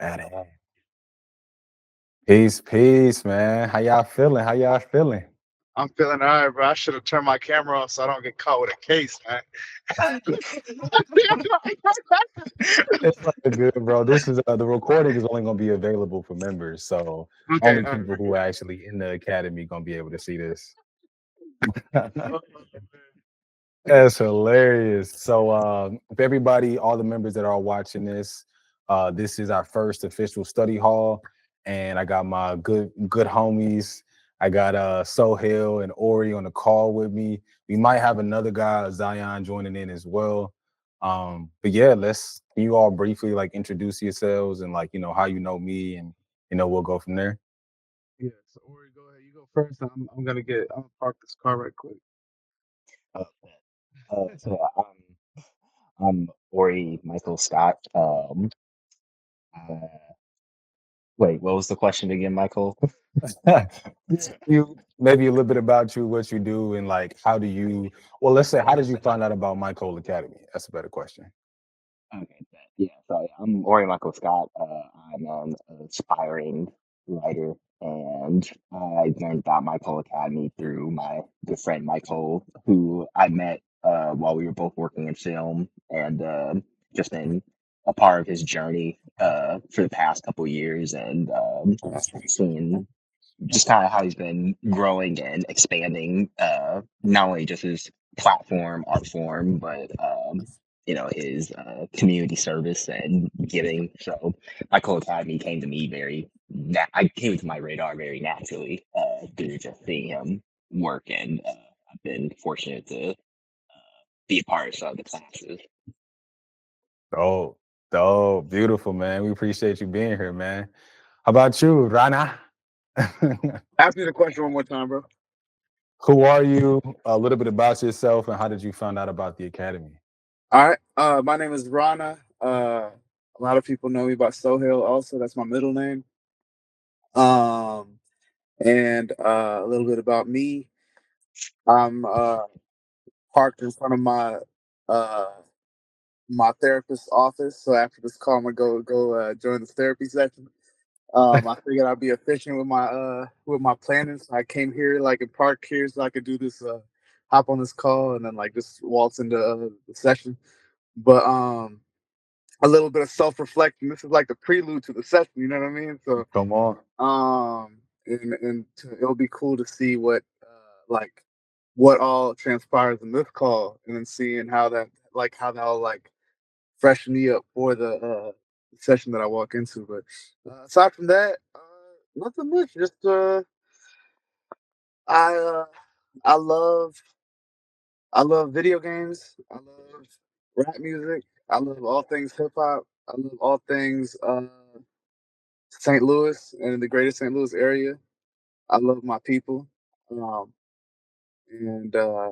Man, peace, peace, man. How y'all feeling? How y'all feeling? I'm feeling all right, bro. I should have turned my camera off so I don't get caught with a case, man. It's like good, bro. This is the recording is only gonna be available for members, so Okay, only all right, people who good. are actually in the academy gonna be able to see this. Oh, That's hilarious. So, if everybody, all the members that are watching this, this is our first official study hall, and I got my good homies. I got Sohail and Ori on the call with me. We might have another guy, Zion, joining in as well. But yeah, let's can you all briefly like introduce yourselves and like how you know me, and we'll go from there. yeah, so Ori, go ahead. You go first. I'm gonna park this car right quick. Uh, I'm Ori Michael Scott. Uh, Wait, what was the question again, Michael? You maybe a little bit about you, what you do, and like how do you? Well, let's say how did you find out about MyCol Academy? That's a better question. Okay, yeah. So I'm Ori Michael Scott. I'm an aspiring writer, and I learned about Michael Academy through my good friend Michael, who I met while we were both working in film, and just been a part of his journey for the past couple years, and seeing just kind of how he's been growing and expanding, not only just his platform, art form, but his community service and giving. So my Cole Academy came to me I came to my radar very naturally through just seeing him work, and I've been fortunate to be a part of the classes. Oh, dope, beautiful, man. We appreciate you being here, man. How about you, Rana? Ask me the question one more time, bro. Who are you? A little bit about yourself, and how did you find out about the academy? All right. My name is Rana. A lot of people know me by Sohail. Also, that's my middle name. Um, and a little bit about me. I'm parked in front of uh my therapist's office. So after this call, I'm gonna go join this therapy session. I figured I'd be efficient with my planning. So I came here like and parked here so I could do this hop on this call and then like just waltz into the session. But a little bit of self reflection. This is like the prelude to the session. You know what I mean? So Come on. it'll be cool to see what all transpires in this call, and then seeing how that'll like freshen me up for the session that I walk into. But aside from that, nothing much. Just I uh, I love I love video games. I love rap music. I love all things hip hop. I love all things St. Louis and the greater St. Louis area. I love my people, um, and I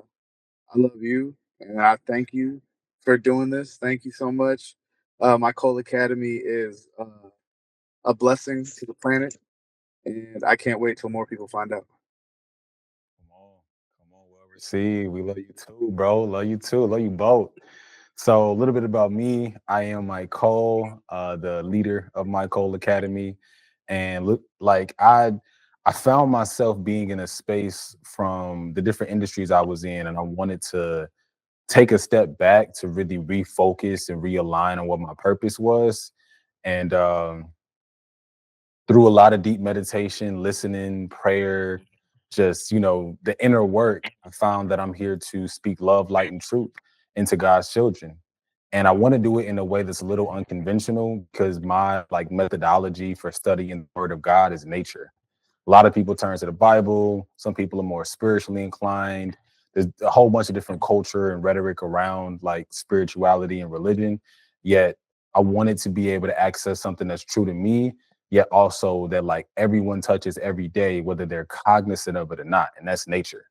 love you, and I thank you for doing this. Thank you so much. My Cole Academy is a blessing to the planet, and I can't wait till more people find out. Come on, come on. Well received. We love you too, bro. Love you too. Love you both. So a little bit about me. I am Mike Cole, the leader of My Cole Academy, and look like I found myself being in a space from the different industries I was in, and I wanted to take a step back to really refocus and realign on what my purpose was. And through a lot of deep meditation, listening, prayer, just, the inner work, I found that I'm here to speak love, light, and truth into God's children. And I want to do it in a way that's a little unconventional because my like methodology for studying the word of God is nature. A lot of people turn to the Bible. Some people are more spiritually inclined. There's a whole bunch of different culture and rhetoric around like spirituality and religion. Yet I wanted to be able to access something that's true to me, yet also that like everyone touches every day, whether they're cognizant of it or not. And that's nature.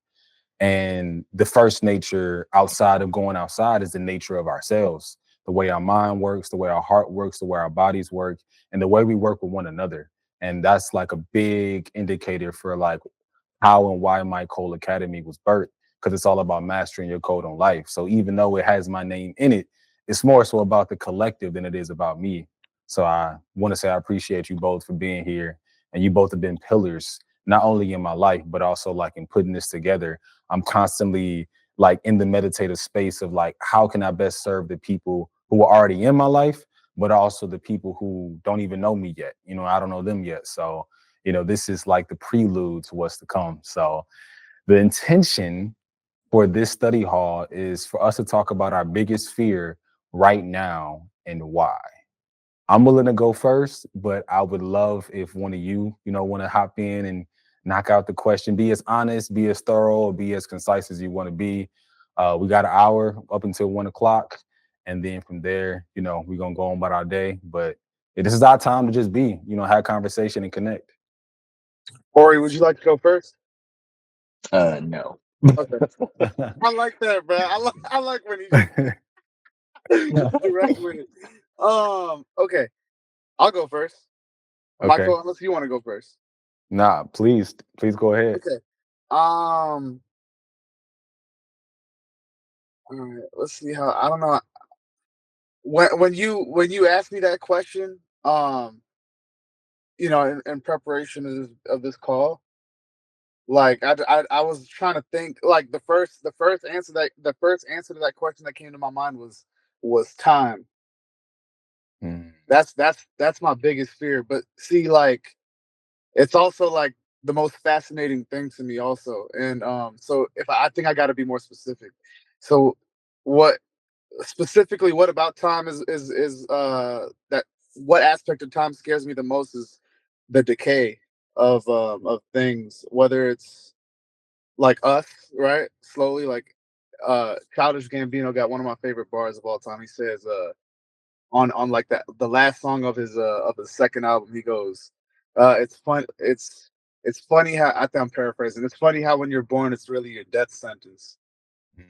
And the first nature outside of going outside is the nature of ourselves, the way our mind works, the way our heart works, the way our bodies work, and the way we work with one another. And that's like a big indicator for like how and why my Cole Academy was birthed, because it's all about mastering your code on life. So even though it has my name in it, it's more so about the collective than it is about me. So I want to say I appreciate you both for being here, and you both have been pillars not only in my life but also like in putting this together. I'm constantly like in the meditative space of like how can I best serve the people who are already in my life, but also the people who don't even know me yet. I don't know them yet. So, this is like the prelude to what's to come. So the intention for this study hall is for us to talk about our biggest fear right now and why. I'm willing to go first, but I would love if one of you, want to hop in and knock out the question. Be as honest, be as thorough, or be as concise as you want to be. We got an hour up until 1 o'clock. And then from there, we're going to go on about our day. But this is our time to just be, have conversation and connect. Ori, would you like to go first? No. Okay. I like that, bro. I like when he's direct with it. Okay. I'll go first. Okay. Michael, unless you want to go first. Nah, please go ahead. Okay. All right. Let's see how. I don't know. When you asked me that question, in preparation of this call, like I was trying to think. Like the first answer to that question that came to my mind was time. Mm, That's my biggest fear. But see, like it's also like the most fascinating thing to me also. And so if I think I got to be more specific. So what specifically what about time is that what aspect of time scares me the most is the decay of things, whether it's like us, right? Slowly, like Childish Gambino got one of my favorite bars of all time. He says on like that the last song of his second album, he goes, it's funny how I think I'm paraphrasing. It's funny how when you're born, it's really your death sentence. mm,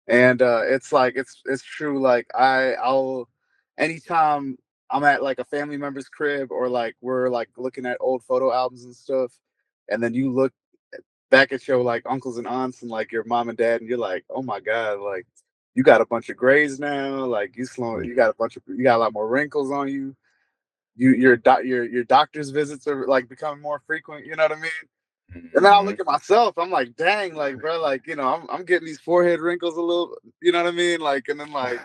And it's like it's true. Like I'll anytime I'm at like a family member's crib or like we're like looking at old photo albums and stuff, and then you look back at your like uncles and aunts and like your mom and dad, and you're like, oh my god, like you got a bunch of grays now. Like you mm, got you got a lot more wrinkles on you. Your doctor's visits are like becoming more frequent. You know what I mean? And then I mhm. look at myself, I'm like, dang, like, bro, like, I'm getting these forehead wrinkles a little, you know what I mean? Like, and then like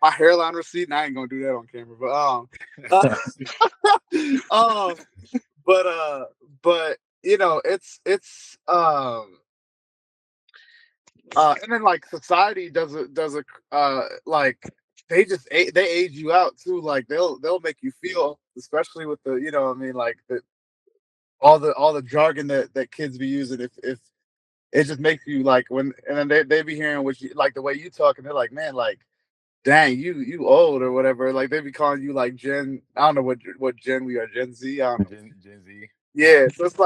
my hairline receding. I ain't gonna do that on camera, uh, um, but it's and then like society like they age you out too. Like they'll make you feel, especially with the what I mean, like all the jargon that kids be using. If it just makes you like when and then they be hearing what you like the way you talk and they're like, man, like dang, you old or whatever. Like they be calling you like Gen. I don't know what Gen we are, Gen Z. I don't know. Gen Z. Yeah, so it's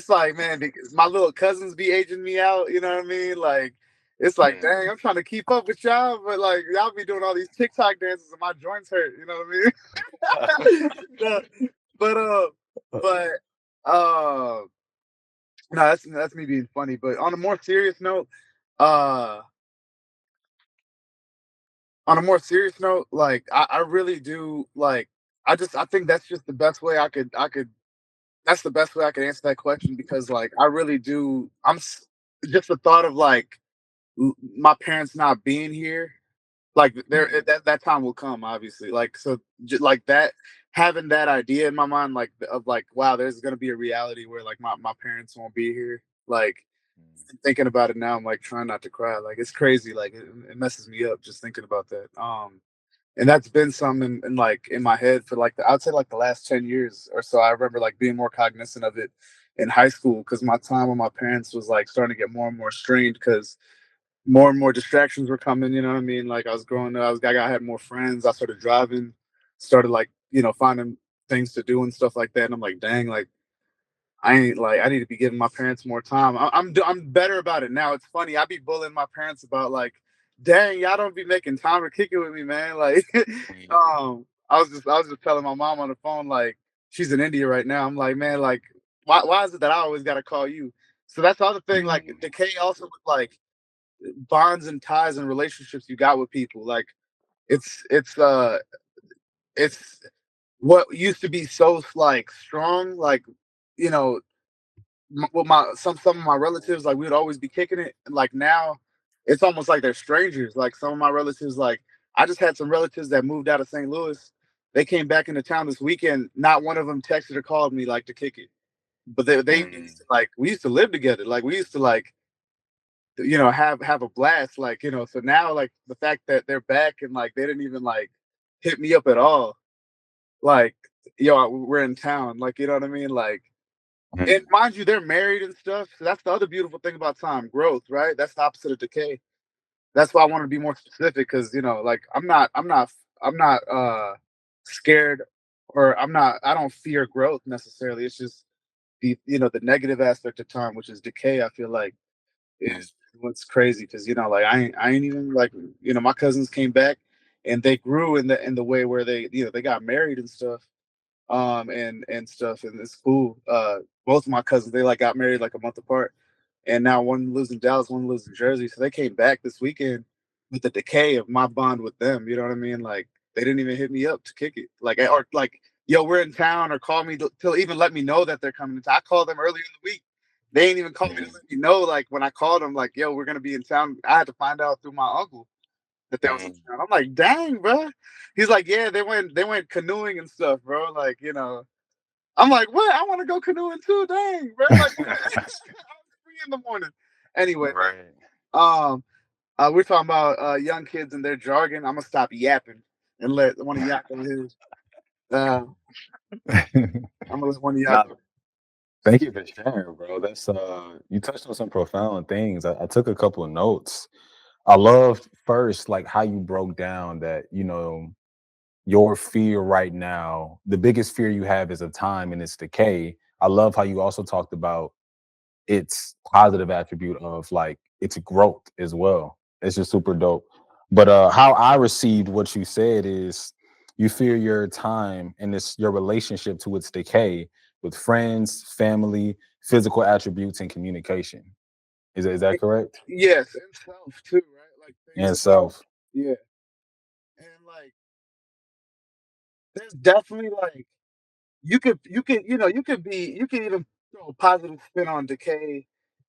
like man, my little cousins be aging me out. You know what I mean? Like it's like dang, I'm trying to keep up with y'all, but like y'all be doing all these TikTok dances and my joints hurt. You know what I mean? Yeah, but but uh, no, that's me being funny. But uh on a more serious note, like I really do like I think that's just the best way I could that's the best way I could answer that question because like I really do just the thought of like my parents not being here, like Mm, that time will come obviously, like so like that, having that idea in my mind like of like wow, there's gonna be a reality where like my parents won't be here, like mm, thinking about it now I'm like trying not to cry, like it's crazy, like it messes me up just thinking about that. And that's been something like in my head for like I'd say like the last 10 years or so. I remember like being more cognizant of it in high school because my time with my parents was like starting to get more and more strained because more and more distractions were coming. You know what I mean? Like I was growing up, I had more friends. I started driving, started like finding things to do and stuff like that. And I'm like, dang, like I ain't like I need to be giving my parents more time. I'm better about it now. It's funny. I be bullying my parents about like, dang, y'all don't be making time to kick it with me, man. Like, mm, I was just telling my mom on the phone like she's in India right now. I'm like, man, like why is it that I always gotta call you? So that's the other thing. Like mm, decay also with like bonds and ties and relationships you got with people. Like it's it's uh it's what used to be so like strong, like, you know, with my some of my relatives, like we would always be kicking it. And like now, it's almost like they're strangers. Like some of my relatives, like I just had some relatives that moved out of St. Louis. They came back into town this weekend. Not one of them texted or called me like to kick it. But they used Mm, to, like, we used to live together. Like we used to like, have a blast. Like, so now like the fact that they're back and like they didn't even like hit me up at all. Like, we're in town. Like, you know what I mean? Like, and mm, mind you, they're married and stuff. So that's the other beautiful thing about time, growth, right? That's the opposite of decay. That's why I want to be more specific because like I'm not scared, or I don't fear growth necessarily. It's just the negative aspect of time, which is decay. I feel like mm, is what's crazy because like I ain't even like my cousins came back and they grew in the way where they got married and stuff, and stuff, and it's cool. Both of my cousins, they like got married like a month apart, and now one lives in Dallas, one lives in Jersey. So they came back this weekend with the decay of my bond with them. You know what I mean? Like they didn't even hit me up to kick it, like, or like, yo, we're in town, or call me to even let me know that they're coming. I called them earlier in the week. They ain't even called me to mm, let me know. Like when I called them, like, yo, we're gonna be in town. I had to find out through my uncle that they was in mm. town. I'm like, dang, bro. He's like, yeah, they went canoeing and stuff, bro. Like, I'm like, what? I want to go canoeing too, dang, bro. Like, I was 3 in the morning. Anyway, Right. we're talking about young kids and their jargon. I'm gonna stop yapping and let one of yak on his. Uh, I'm gonna let one of yak. Nah, thank you for sharing, bro. That's you touched on some profound things. I took a couple of notes. I loved first like how you broke down that, your fear right now, the biggest fear you have is of time and its decay. I love how you also talked about its positive attribute of like its growth as well. It's just super dope. But how I received what you said is you fear your time and it's your relationship to its decay with friends, family, physical attributes, and communication. Is that correct? Yes, and self too, right? Like things And about, self. yeah, and like there's definitely like you could even throw a positive spin on decay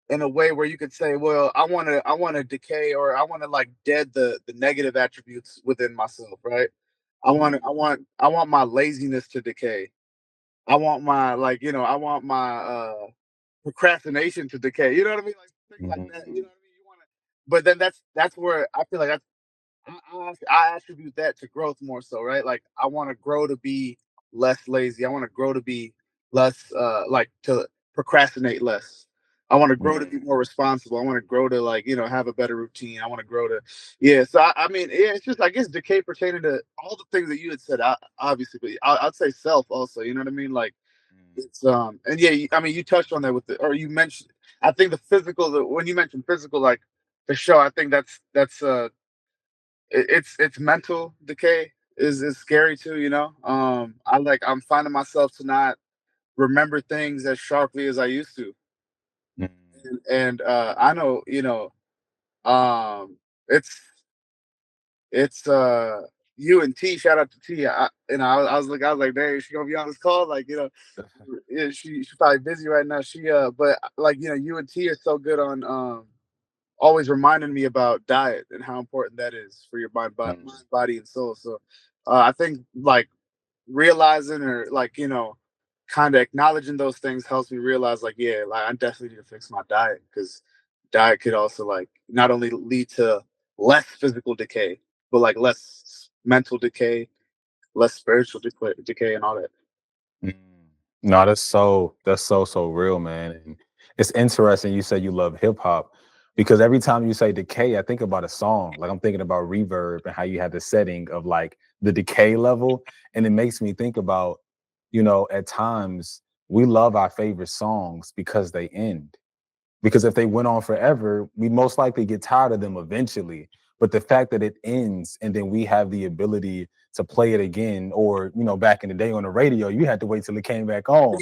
in a way where you could say, well, I want to decay, or I want to like dead the negative attributes within myself, right? I want my laziness to decay. I want my I want my procrastination to decay. You know what I mean? Like things like that. You know Mm, what I mean? You want to, but then that's where I feel like I attribute that to growth more so, right? Like I want to grow to be less lazy. I want to grow to be less like to procrastinate less. I want to grow to be mm, more responsible. I want to grow to like, have a better routine. I want to grow to, yeah. So I mean, yeah, it's just I guess decay pertaining to all the things that you had said. Obviously, but I'd say self also. You know what I mean? Like mm, it's and yeah, I mean, you touched on that with the, or you mentioned. I think the physical. When you mentioned physical, like for sure, I think that's it's mental decay is scary too. I'm finding myself to not remember things as sharply as I used to, mm. and I know it's it's you and T. Shout out to T. I was like, dang, she gonna be on this call, like, yeah, she's probably busy right now. But like, you and T are so good on always reminding me about diet and how important that is for your mind, Mm, body, and soul. So I think like realizing, or like kind of acknowledging those things helps me realize like, yeah, like I definitely need to fix my diet, because diet could also like not only lead to less physical decay, but like less mental decay, less spiritual decay, and all that. mm. No, that's so real, man. And it's interesting you say you love hip hop because every time you say decay, I think about a song. Like I'm thinking about reverb and how you have the setting of like the decay level. And it makes me think about, at times we love our favorite songs because they end. Because if they went on forever, we most likely get tired of them eventually. But the fact that it ends and then we have the ability to play it again, or back in the day on the radio, you had to wait till it came back on.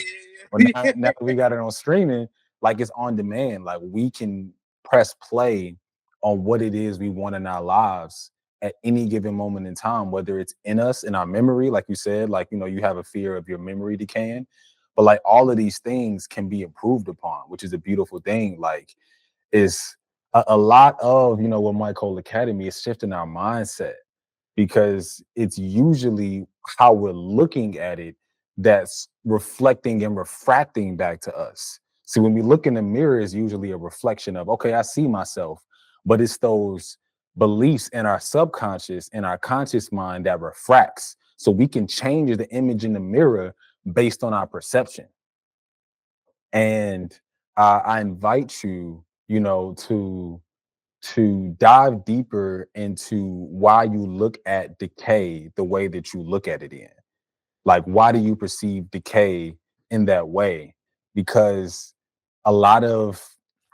But now that we got it on streaming, like it's on demand. Like we can press play on what it is we want in our lives, at any given moment in time, whether it's in us, in our memory, like you said, like, you have a fear of your memory decaying, but like all of these things can be improved upon, which is a beautiful thing. Like, is a lot of, what MyCol Academy is shifting our mindset, because it's usually how we're looking at it that's reflecting and refracting back to us. So when we look in the mirror, it's usually a reflection of, okay, I see myself, but it's those beliefs in our subconscious and our conscious mind that refracts. So we can change the image in the mirror based on our perception. And I invite you, to dive deeper into why you look at decay the way that you look at it in. Like, why do you perceive decay in that way? Because a lot of,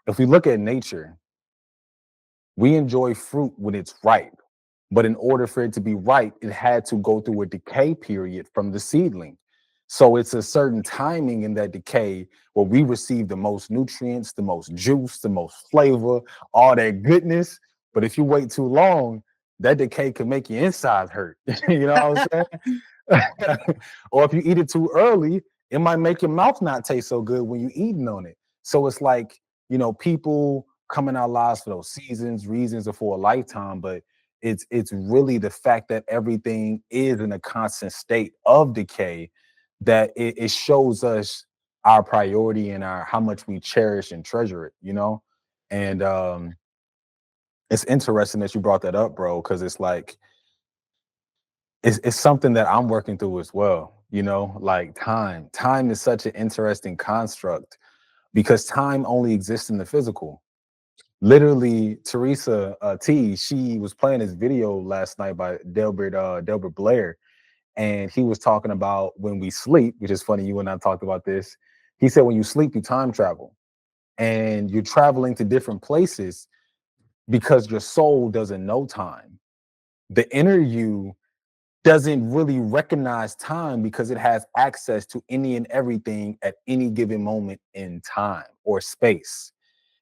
if we look at nature, we enjoy fruit when it's ripe. But in order for it to be ripe, it had to go through a decay period from the seedling. So it's a certain timing in that decay where we receive the most nutrients, the most juice, the most flavor, all that goodness. But if you wait too long, that decay can make your insides hurt. You know what I'm saying? Or if you eat it too early, it might make your mouth not taste so good when you're eating on it. So it's like, people come in our lives for those seasons, reasons, or for a lifetime, but it's really the fact that everything is in a constant state of decay, that it shows us our priority and our how much we cherish and treasure it. And it's interesting that you brought that up, bro, because it's like it's something that I'm working through as well. Like time is such an interesting construct, because time only exists in the physical. Literally, Teresa T, she was playing this video last night by Delbert Blair, and he was talking about when we sleep, which is funny. You and I talked about this. He said when you sleep, you time travel, and you're traveling to different places because your soul doesn't know time. The inner you doesn't really recognize time because it has access to any and everything at any given moment in time or space.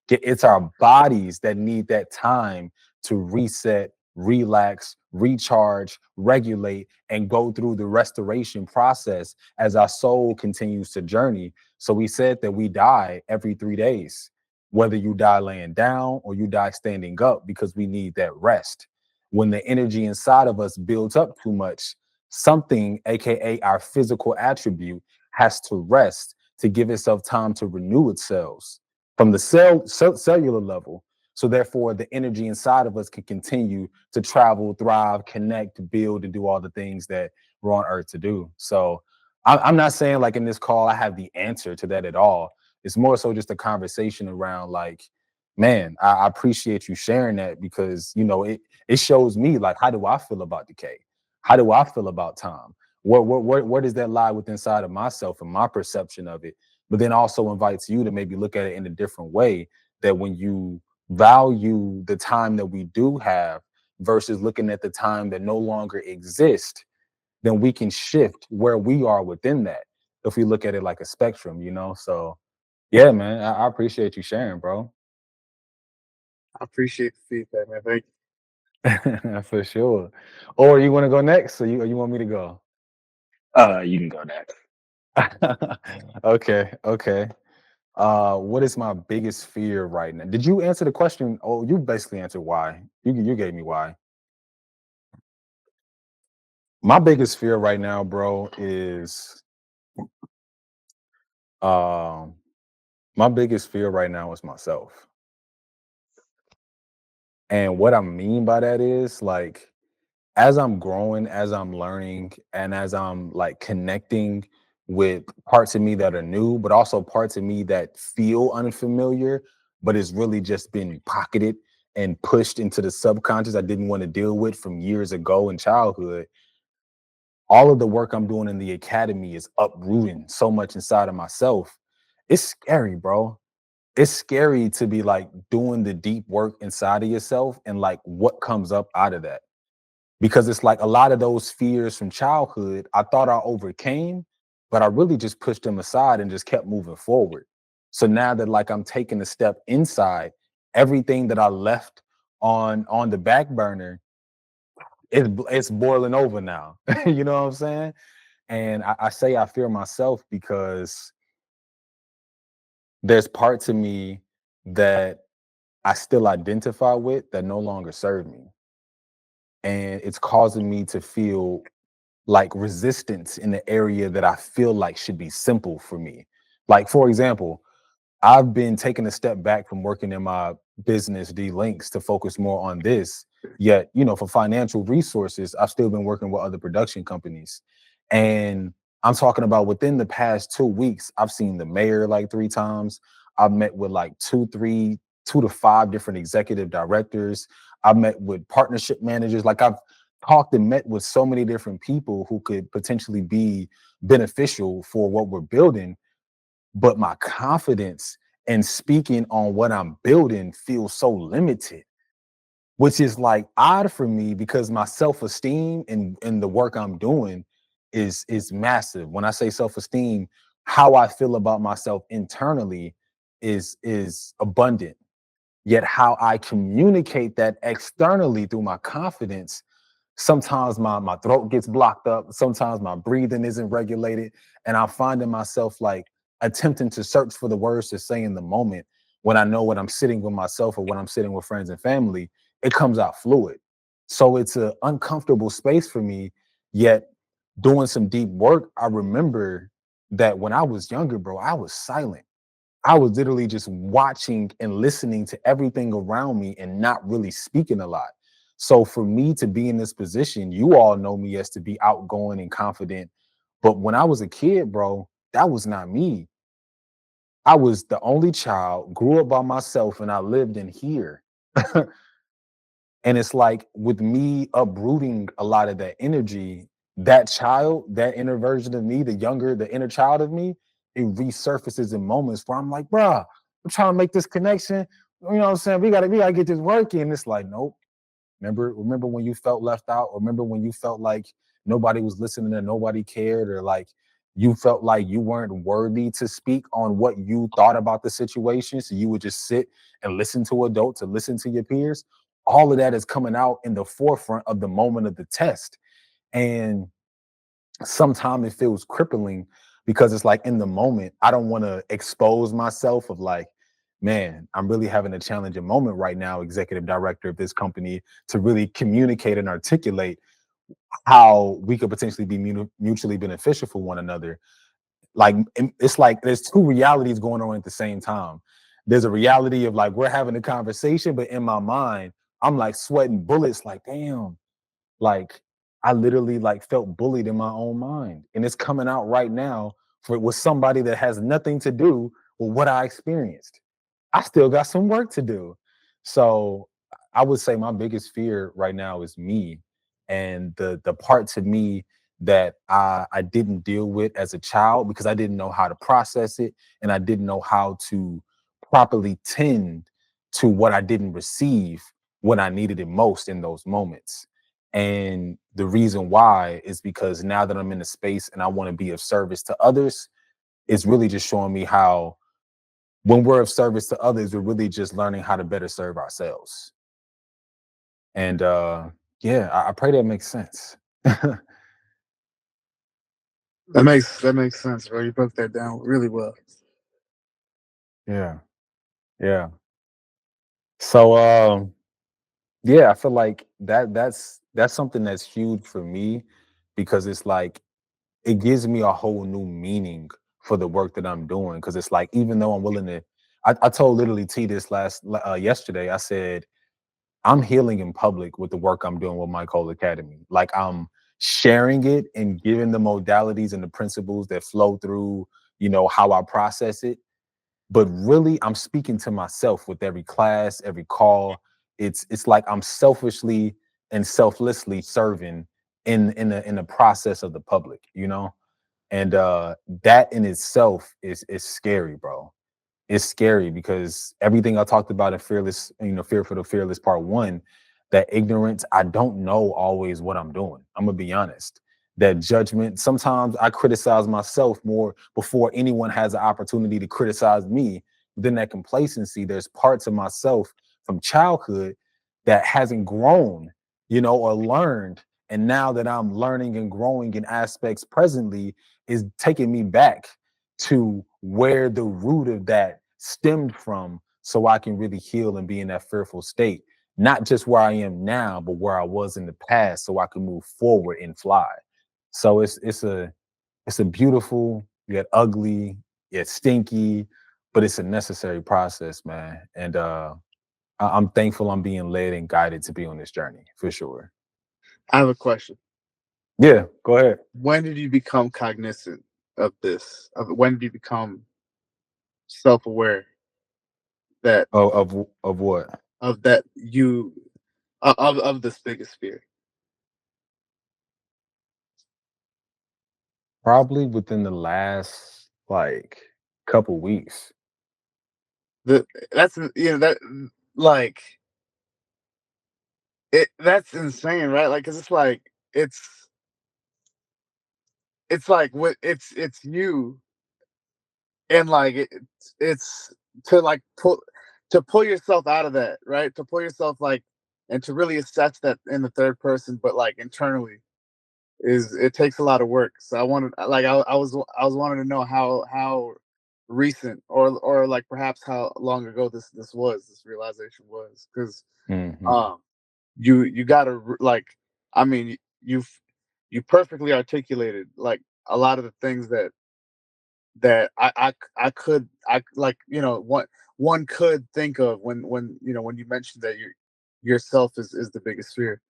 It's our bodies that need that time to reset, relax, recharge, regulate, and go through the restoration process as our soul continues to journey. So we said that we die every 3 days, whether you die laying down or you die standing up, because we need that rest. When the energy inside of us builds up too much, something, AKA our physical attribute, has to rest to give itself time to renew itself from the cellular level. So therefore, the energy inside of us can continue to travel, thrive, connect, build, and do all the things that we're on Earth to do. So I'm not saying like in this call I have the answer to that at all. It's more so just a conversation around like, man, I appreciate you sharing that, because it shows me like, how do I feel about decay? How do I feel about time? Where does that lie within inside of myself and my perception of it? But then also invites you to maybe look at it in a different way, that when you value the time that we do have versus looking at the time that no longer exists, then we can shift where we are within that, if we look at it like a spectrum. So yeah, man, I appreciate you sharing, bro. I appreciate the feedback, man. Thank you. For sure. Or you want to go next, or you want me to go? You can go next. Okay. What is my biggest fear right now? Did you answer the question? Oh, you basically answered why. You gave me why. My biggest fear right now, bro, is um my biggest fear right now is myself. And what I mean by that is like, as I'm growing, as I'm learning, and as I'm like connecting with parts of me that are new, but also parts of me that feel unfamiliar, but it's really just been pocketed and pushed into the subconscious I didn't want to deal with from years ago in childhood. All of the work I'm doing in the academy is uprooting so much inside of myself. It's scary, bro. It's scary to be like doing the deep work inside of yourself and like what comes up out of that, because it's like a lot of those fears from childhood I thought I overcame, but I really just pushed them aside and just kept moving forward. So now that like I'm taking a step inside, everything that I left on the back burner it's boiling over now. You know what I'm saying? And I say I fear myself because there's parts of me that I still identify with that no longer serve me. And it's causing me to feel like resistance in the area that I feel like should be simple for me. Like, for example, I've been taking a step back from working in my business, D Links, to focus more on this. Yet, for financial resources, I've still been working with other production companies. And I'm talking about within the past 2 weeks, I've seen the mayor like 3 times. I've met with like 2 to 5 different executive directors. I've met with partnership managers. Like I've talked and met with so many different people who could potentially be beneficial for what we're building, but my confidence in speaking on what I'm building feels so limited, which is like odd for me because my self-esteem in the work I'm doing is massive. When I say self-esteem, how I feel about myself internally is abundant. Yet how I communicate that externally through my confidence, sometimes my throat gets blocked up, sometimes my breathing isn't regulated, and I'm finding myself like attempting to search for the words to say in the moment when I know when I'm sitting with myself or when I'm sitting with friends and family, it comes out fluid. So it's an uncomfortable space for me. Yet doing some deep work, I remember that when I was younger, bro, I was silent. I was literally just watching and listening to everything around me and not really speaking a lot. So for me to be in this position, you all know me as to be outgoing and confident. But when I was a kid, bro, that was not me. I was the only child, grew up by myself, and I lived in here. And it's like with me uprooting a lot of that energy, that child, that inner version of me, the inner child of me, it resurfaces in moments where I'm like, bruh, I'm trying to make this connection. You know what I'm saying? We gotta get this working. And it's like, nope. Remember when you felt left out, or remember when you felt like nobody was listening and nobody cared, or like you felt like you weren't worthy to speak on what you thought about the situation. So you would just sit and listen to adults and listen to your peers. All of that is coming out in the forefront of the moment of the test. And sometimes it feels crippling because it's like in the moment, I don't want to expose myself of like, man, I'm really having a challenging moment right now, executive director of this company, to really communicate and articulate how we could potentially be mutually beneficial for one another. Like it's like there's two realities going on at the same time. There's a reality of like we're having a conversation, but in my mind, I'm like sweating bullets, like, damn, like I literally like felt bullied in my own mind. And it's coming out right now for with somebody that has nothing to do with what I experienced. I still got some work to do. So I would say my biggest fear right now is me, and the parts of me that I didn't deal with as a child because I didn't know how to process it, and I didn't know how to properly tend to what I didn't receive when I needed it most in those moments. And the reason why is because now that I'm in a space and I want to be of service to others, it's really just showing me how when we're of service to others, we're really just learning how to better serve ourselves. And yeah, I pray that makes sense. That makes sense, bro. You broke that down really well. Yeah, yeah. So yeah, I feel like that's something that's huge for me because it's like it gives me a whole new meaning for the work that I'm doing. Cause it's like even though I'm willing to I told literally T this yesterday, I said I'm healing in public with the work I'm doing with MyCol Academy. Like I'm sharing it and giving the modalities and the principles that flow through, how I process it. But really, I'm speaking to myself with every class, every call. It's like I'm selfishly and selflessly serving in the process of the public. And that in itself is scary, bro. It's scary because everything I talked about in Fear for the Fearless Part One, that ignorance, I don't know always what I'm doing. I'm gonna be honest. That judgment, sometimes I criticize myself more before anyone has an opportunity to criticize me. Then that complacency, there's parts of myself from childhood that hasn't grown. or learned. And now that I'm learning and growing in aspects presently, is taking me back to where the root of that stemmed from, so I can really heal and be in that fearful state. Not just where I am now, but where I was in the past, so I can move forward and fly. So it's a beautiful, yet ugly, yet stinky, but it's a necessary process, man. And I'm thankful I'm being led and guided to be on this journey for sure. I have a question. Yeah, go ahead. When did you become cognizant of this? When did you become self-aware that Of what? of that you of this biggest fear? Probably within the last like couple weeks. The that's that like that's insane, right? Like, 'cause it's like what it's you, and like it's to like pull yourself out of that, right? To pull yourself like and to really assess that in the third person, but like internally is it takes a lot of work. So I wanted like I was wanting to know how recent or like perhaps how long ago this realization was, because Hmm. um you gotta like I mean you've you perfectly articulated like a lot of the things that I could I like one could think of when you mentioned that yourself is the biggest fear.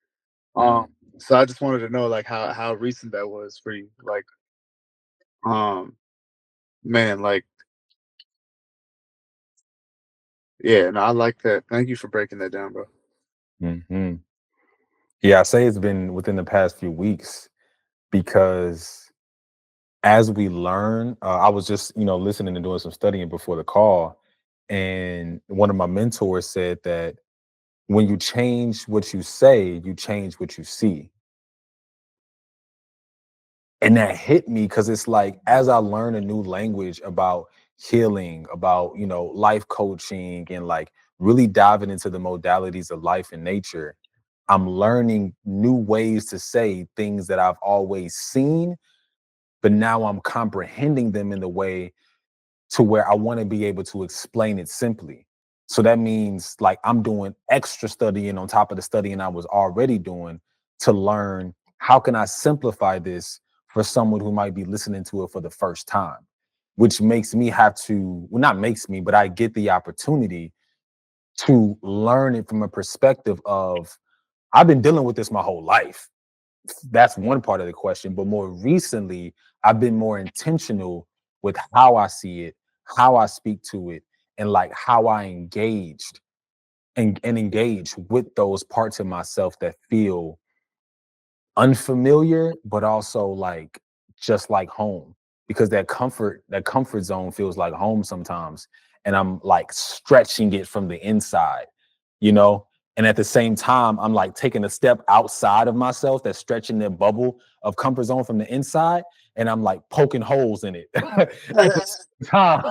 um Mm. so I just wanted to know like how recent that was for you, like um man, like yeah, no, I like that. Thank you for breaking that down, bro. Hmm. Yeah, I say it's been within the past few weeks because as we learn, I was just listening and doing some studying before the call, and one of my mentors said that when you change what you say, you change what you see. And that hit me because it's like as I learn a new language about healing, about life coaching, and like really diving into the modalities of life and nature, I'm learning new ways to say things that I've always seen, but now I'm comprehending them in the way to where I want to be able to explain it simply. So that means like I'm doing extra studying on top of the studying I was already doing to learn how can I simplify this for someone who might be listening to it for the first time, which makes me have to, well, not makes me, but I get the opportunity to learn it from a perspective of I've been dealing with this my whole life. That's one part of the question. But more recently, I've been more intentional with how I see it, how I speak to it, and like how I engaged and engage with those parts of myself that feel unfamiliar, but also like just like home. Because that comfort zone feels like home sometimes. And I'm like stretching it from the inside, you know? And at the same time, I'm like taking a step outside of myself that's stretching the bubble of comfort zone from the inside. And I'm like poking holes in it at the same time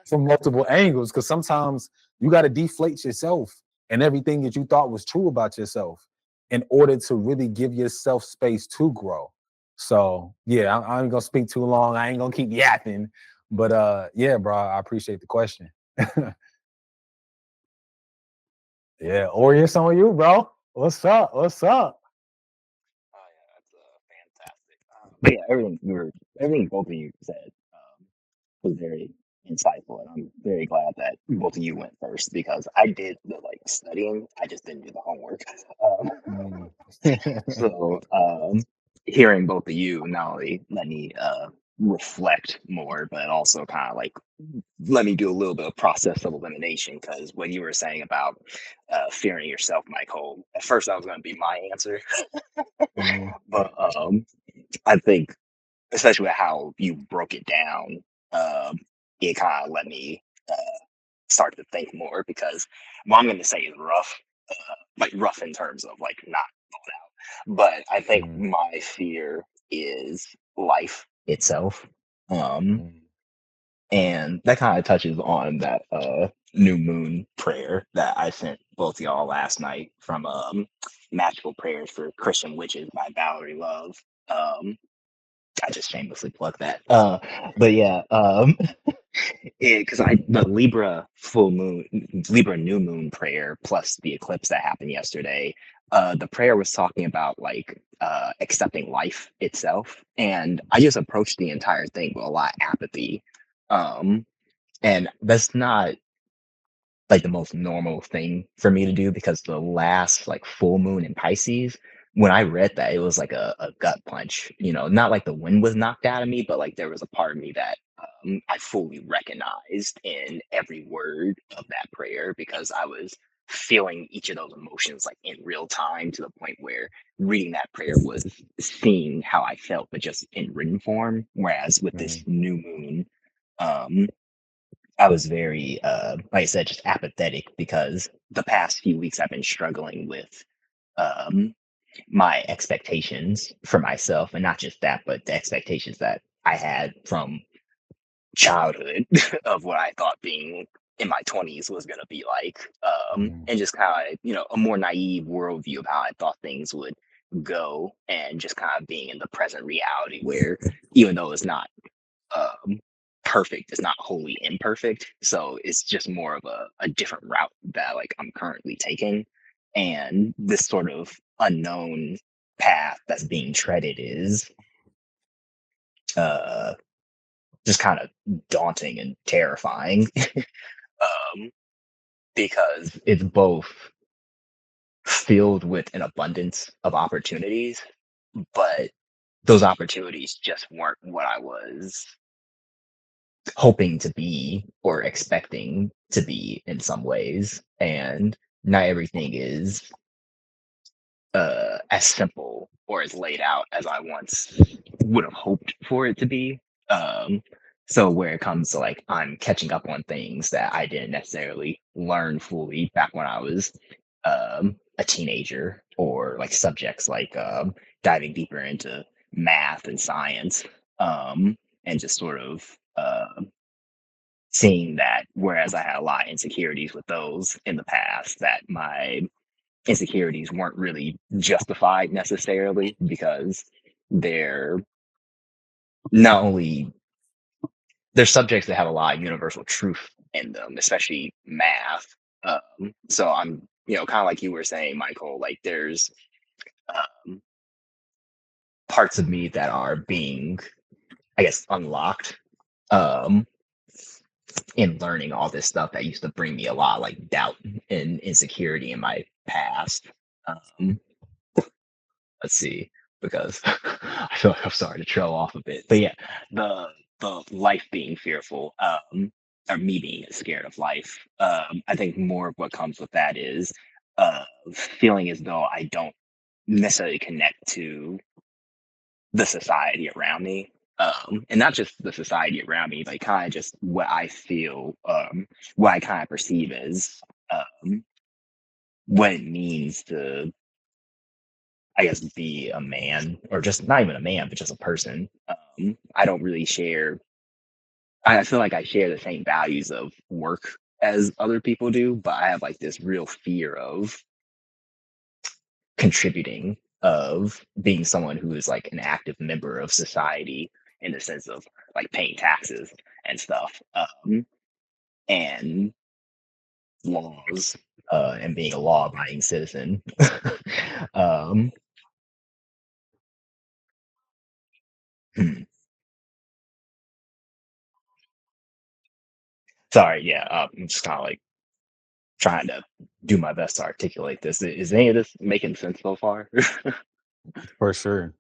from multiple angles. Cause sometimes you got to deflate yourself and everything that you thought was true about yourself in order to really give yourself space to grow. So yeah, I ain't gonna speak too long. I ain't gonna keep yapping. But yeah, bro, I appreciate the question. Yeah, Orient's on you, bro. What's up? What's up? Oh yeah, that's fantastic. But yeah, everything both of you said was very insightful, and I'm very glad that both of you went first because I did the like studying, I just didn't do the homework. Um, Mm. so hearing both of you not only let me reflect more, but also kind of like let me do a little bit of process of elimination because what you were saying about fearing yourself, Michael, at first that was going to be my answer, Mm. but I think especially with how you broke it down, um, it kind of let me start to think more because what I'm going to say is rough, like rough in terms of like not thought out. But I think Mm. my fear is life itself. Um, Mm. and that kind of touches on that new moon prayer that I sent both y'all last night from Magical Prayers for Christian Witches by Valerie Love. I just shamelessly plugged that. But yeah, because I the Libra new moon prayer plus the eclipse that happened yesterday. The prayer was talking about like accepting life itself, and I just approached the entire thing with a lot of apathy. And that's not like the most normal thing for me to do because the last like full moon in Pisces, when I read that, it was like a gut punch, not like the wind was knocked out of me, but like there was a part of me that I fully recognized in every word of that prayer because I was feeling each of those emotions like in real time to the point where reading that prayer was seeing how I felt, but just in written form. Whereas with this Mm, new moon, um, I was very, like I said, just apathetic because the past few weeks I've been struggling with um, my expectations for myself, and not just that, but the expectations that I had from childhood of what I thought being in my 20s was going to be like, mm, and just kind of, a more naive worldview of how I thought things would go, and just kind of being in the present reality where, even though it's not um, perfect. It's not wholly imperfect. So it's just more of a different route that like I'm currently taking. And this sort of unknown path that's being treaded is uh just kind of daunting and terrifying. um because it's both filled with an abundance of opportunities, but those opportunities just weren't what I was hoping to be or expecting to be in some ways, and not everything is as simple or as laid out as I once would have hoped for it to be. um so where it comes to like I'm catching up on things that I didn't necessarily learn fully back when I was a teenager, or like subjects like diving deeper into math and science, and just sort of seeing that whereas I had a lot of insecurities with those in the past, that my insecurities weren't really justified necessarily because they're not only they're subjects that have a lot of universal truth in them, especially math. So I'm, kind of like you were saying, Michael, like there's um, parts of me that are being, I guess, unlocked um, in learning all this stuff that used to bring me a lot of like doubt and insecurity in my past. Um, let's see, because I feel like I'm starting to trail off a bit. But yeah, the the life being fearful, or me being scared of life. I think more of what comes with that is feeling as though I don't necessarily connect to the society around me. And not just the society around me, but kind of just what I feel, what I kind of perceive as um, what it means to, I guess, be a man, or just not even a man, but just a person. I don't really share, I feel like I share the same values of work as other people do, but I have like this real fear of contributing, of being someone who is like an active member of society in the sense of like paying taxes and stuff, and laws, and being a law-abiding citizen. um, hmm, sorry, yeah, I'm just kind of like trying to do my best to articulate this. Is any of this making sense so far? for sure.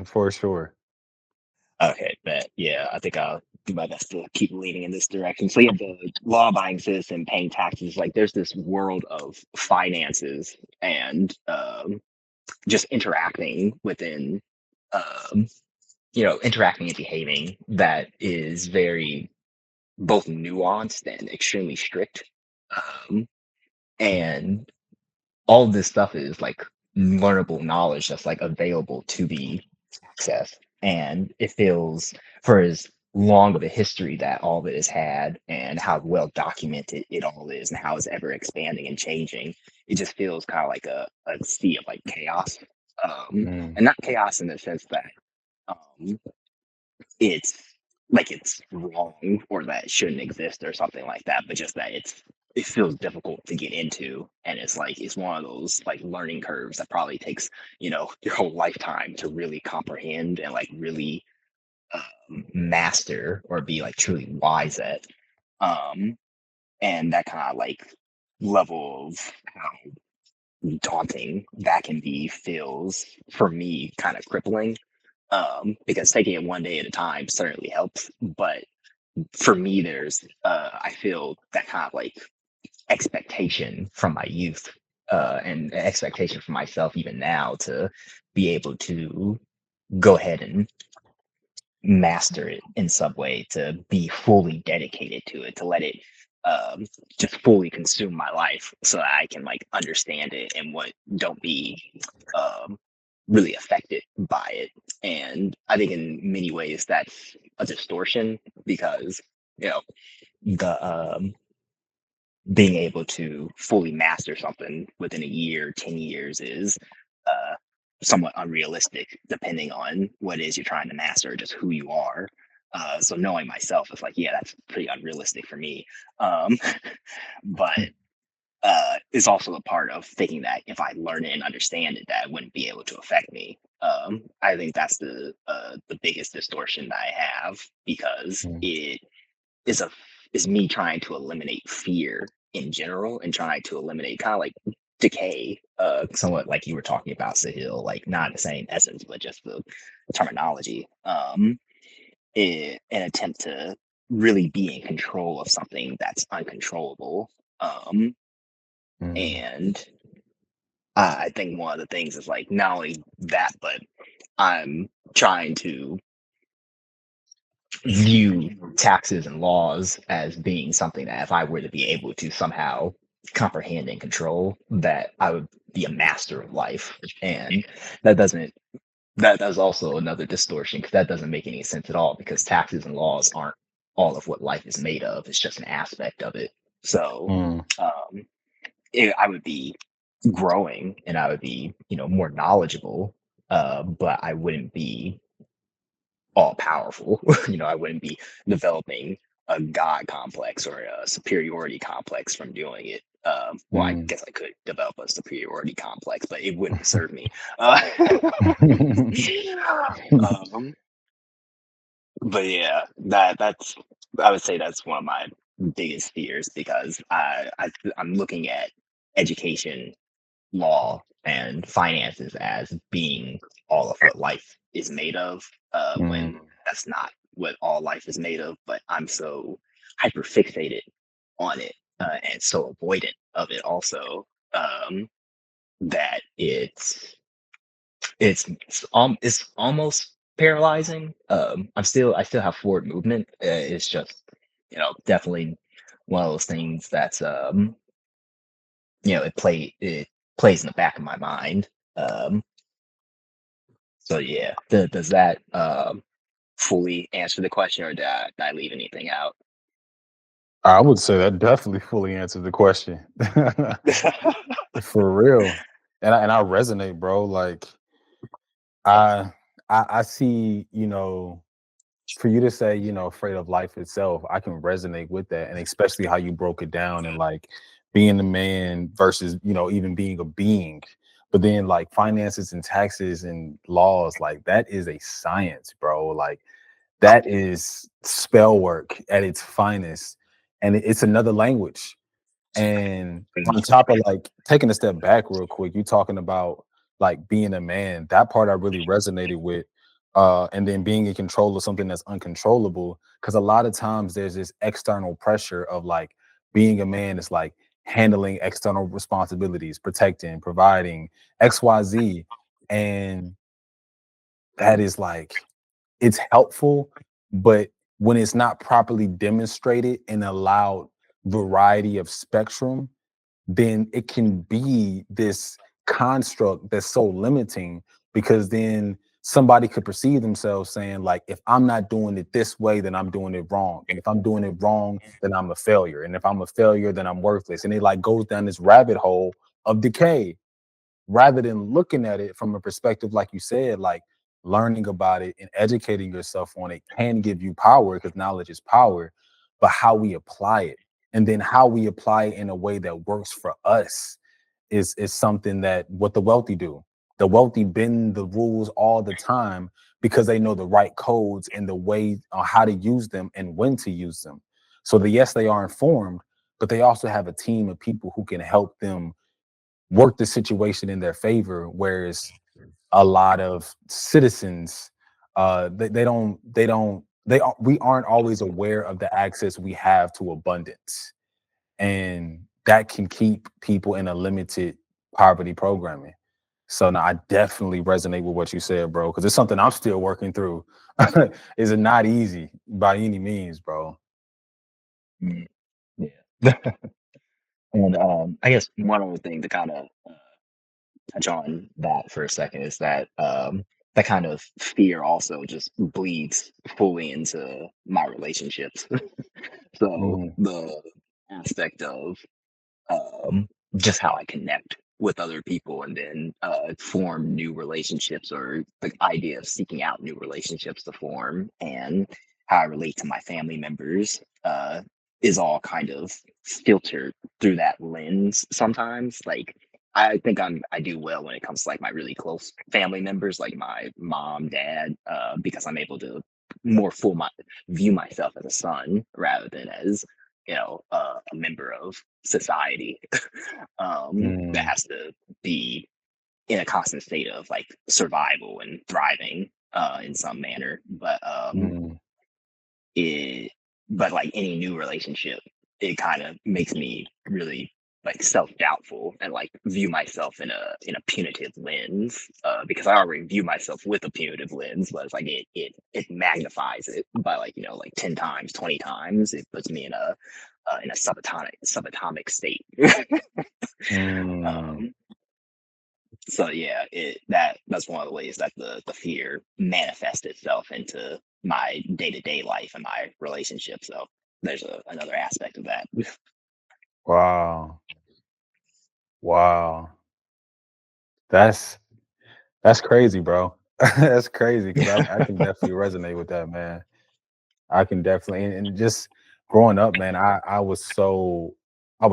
For sure. Okay, but yeah, I think I'll do my best to keep leaning in this direction. So yeah, the law-abiding citizen paying taxes, like there's this world of finances and just interacting within, um, interacting and behaving that is very both nuanced and extremely strict. Um, and all of this stuff is like learnable knowledge that's like available to be accessed. And it feels, for as long of a history that all of it has had and how well documented it all is and how it's ever expanding and changing. It just feels kind of like a sea of like chaos. Mm, And not chaos in the sense that um, it's like it's wrong or that it shouldn't exist or something like that, but just that it feels difficult to get into. And it's like it's one of those like learning curves that probably takes, your whole lifetime to really comprehend and like really master or be like truly wise at. Um, and that kind of like level of how daunting that can be feels for me kind of crippling. Because taking it one day at a time certainly helps, but for me, there's I feel that kind of like expectation from my youth, and expectation for myself even now to be able to go ahead and master it in some way, to be fully dedicated to it, to let it um, just fully consume my life so that I can like understand it and what don't be um, really affected by it. And I think in many ways that's a distortion because you know the being able to fully master something within a year, 10 years is uh, somewhat unrealistic depending on what it is you're trying to master, just who you are. So knowing myself is like, yeah, that's pretty unrealistic for me. Um, but it's also a part of thinking that if I learn it and understand it, that it wouldn't be able to affect me. I think that's the biggest distortion that I have because mm, it is a is me trying to eliminate fear in general and trying to eliminate kind of like decay, somewhat like you were talking about, Sahil, like not the same essence, but just the terminology, in an attempt to really be in control of something that's uncontrollable. Um, mm, and I think one of the things is like not only that, but I'm trying to view taxes and laws as being something that if I were to be able to somehow comprehend and control, that I would be a master of life. And that doesn't that's also another distortion because that doesn't make any sense at all because taxes and laws aren't all of what life is made of. It's just an aspect of it. So mm, um, I would be growing and I would be, more knowledgeable, but I wouldn't be all powerful. I wouldn't be developing a god complex or a superiority complex from doing it. Well, I mm. guess I could develop a superiority complex, but it wouldn't serve me. Um, but yeah, that's I would say that's one of my biggest fears because I'm looking at education, law, and finances as being all of what life is made of, when Mm, that's not what all life is made of. But I'm so hyper fixated on it, and so avoidant of it also, that it's almost paralyzing. I still have forward movement. It's just definitely one of those things that's it plays in the back of my mind. Um, so yeah, does that fully answer the question, or did I leave anything out? I would say that definitely fully answered the question. For real. And I resonate, bro. Like I I see, for you to say, afraid of life itself, I can resonate with that. And especially how you broke it down and like being a man versus, even being a being. But then like finances and taxes and laws, like that is a science, bro. Like that is spell work at its finest. And it's another language. And on top of like taking a step back real quick, you talking about like being a man, that part I really resonated with. And then being in control of something that's uncontrollable. Cause a lot of times there's this external pressure of like being a man is like handling external responsibilities, protecting, providing XYZ. And that is like it's helpful, but when it's not properly demonstrated and allowed variety of spectrum, then it can be this construct that's so limiting because then somebody could perceive themselves saying like, if I'm not doing it this way, then I'm doing it wrong, and if I'm doing it wrong, then I'm a failure, and if I'm a failure, then I'm worthless, and it like goes down this rabbit hole of decay, rather than looking at it from a perspective like you said, like learning about it and educating yourself on it can give you power, because knowledge is power, but how we apply it, and then how we apply it in a way that works for us is something that what the wealthy do. The wealthy bend the rules all the time because they know the right codes and the way on how to use them and when to use them. So the yes, they are informed, but they also have a team of people who can help them work the situation in their favor. Whereas a lot of citizens, we aren't always aware of the access we have to abundance, and that can keep people in a limited poverty programming. So now I definitely resonate with what you said, bro, because it's something I'm still working through. Is it not easy by any means, bro? Mm, yeah. And I guess one other thing to kind of touch on that for a second is that that kind of fear also just bleeds fully into my relationships. So Mm, the aspect of um, just how I connect with other people and then form new relationships, or the idea of seeking out new relationships to form, and how I relate to my family members is all kind of filtered through that lens sometimes. Like, I think I do well when it comes to like my really close family members, like my mom, dad, because I'm able to more view myself as a son rather than as a member of society that mm, has to be in a constant state of like survival and thriving in some manner. mm, It, but like any new relationship, it kind of makes me really like self-doubtful and like view myself in a punitive lens because I already view myself with a punitive lens, but it's like it magnifies it by like like 10 times, 20 times. It puts me in a subatomic state. mm. um, so yeah, that's one of the ways that the fear manifests itself into my day-to-day life and my relationship. So there's another aspect of that. Wow. Wow. That's that's crazy, bro. That's crazy because I can definitely resonate with that, man. I can definitely, and just growing up, man, I was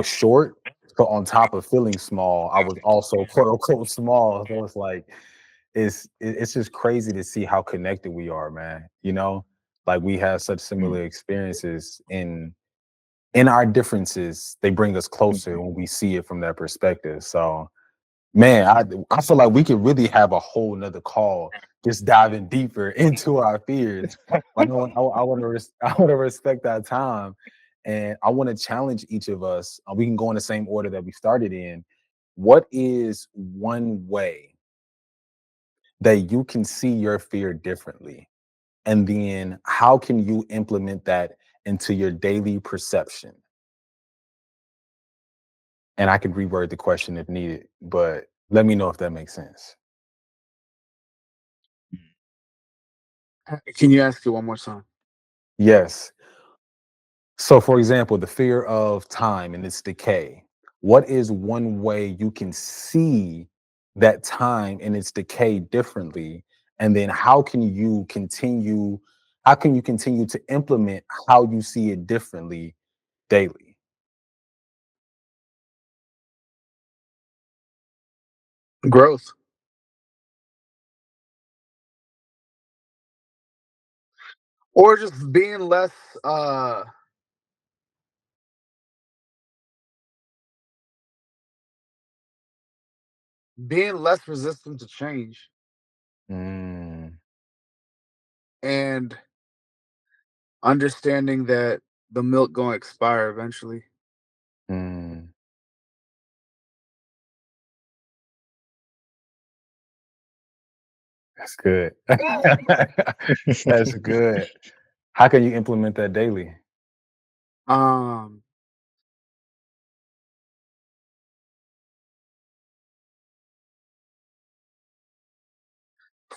short. So on top of feeling small, I was also quote unquote small. So it's like it's just crazy to see how connected we are, man. Like we have such Mm, similar experiences in our differences. They bring us closer mhm. when we see it from that perspective. So man, I feel like we could really have a whole nother call just diving deeper into our fears. Like I want to I want to respect that time, and I want to challenge each of us. We can go in the same order that we started in. What is one way that you can see your fear differently, and then how can you implement that into your daily perception? And I could reword the question if needed, but let me know if that makes sense. Can you ask it one more time? Yes. So, for example, the fear of time and its decay. What is one way you can see that time and its decay differently? And then how can you continue to implement how you see it differently daily? Growth, or just uh being less resistant to change, Mm, and understanding that the milk gonna expire eventually. mm, that's good. That's good. How can you implement that daily? Um,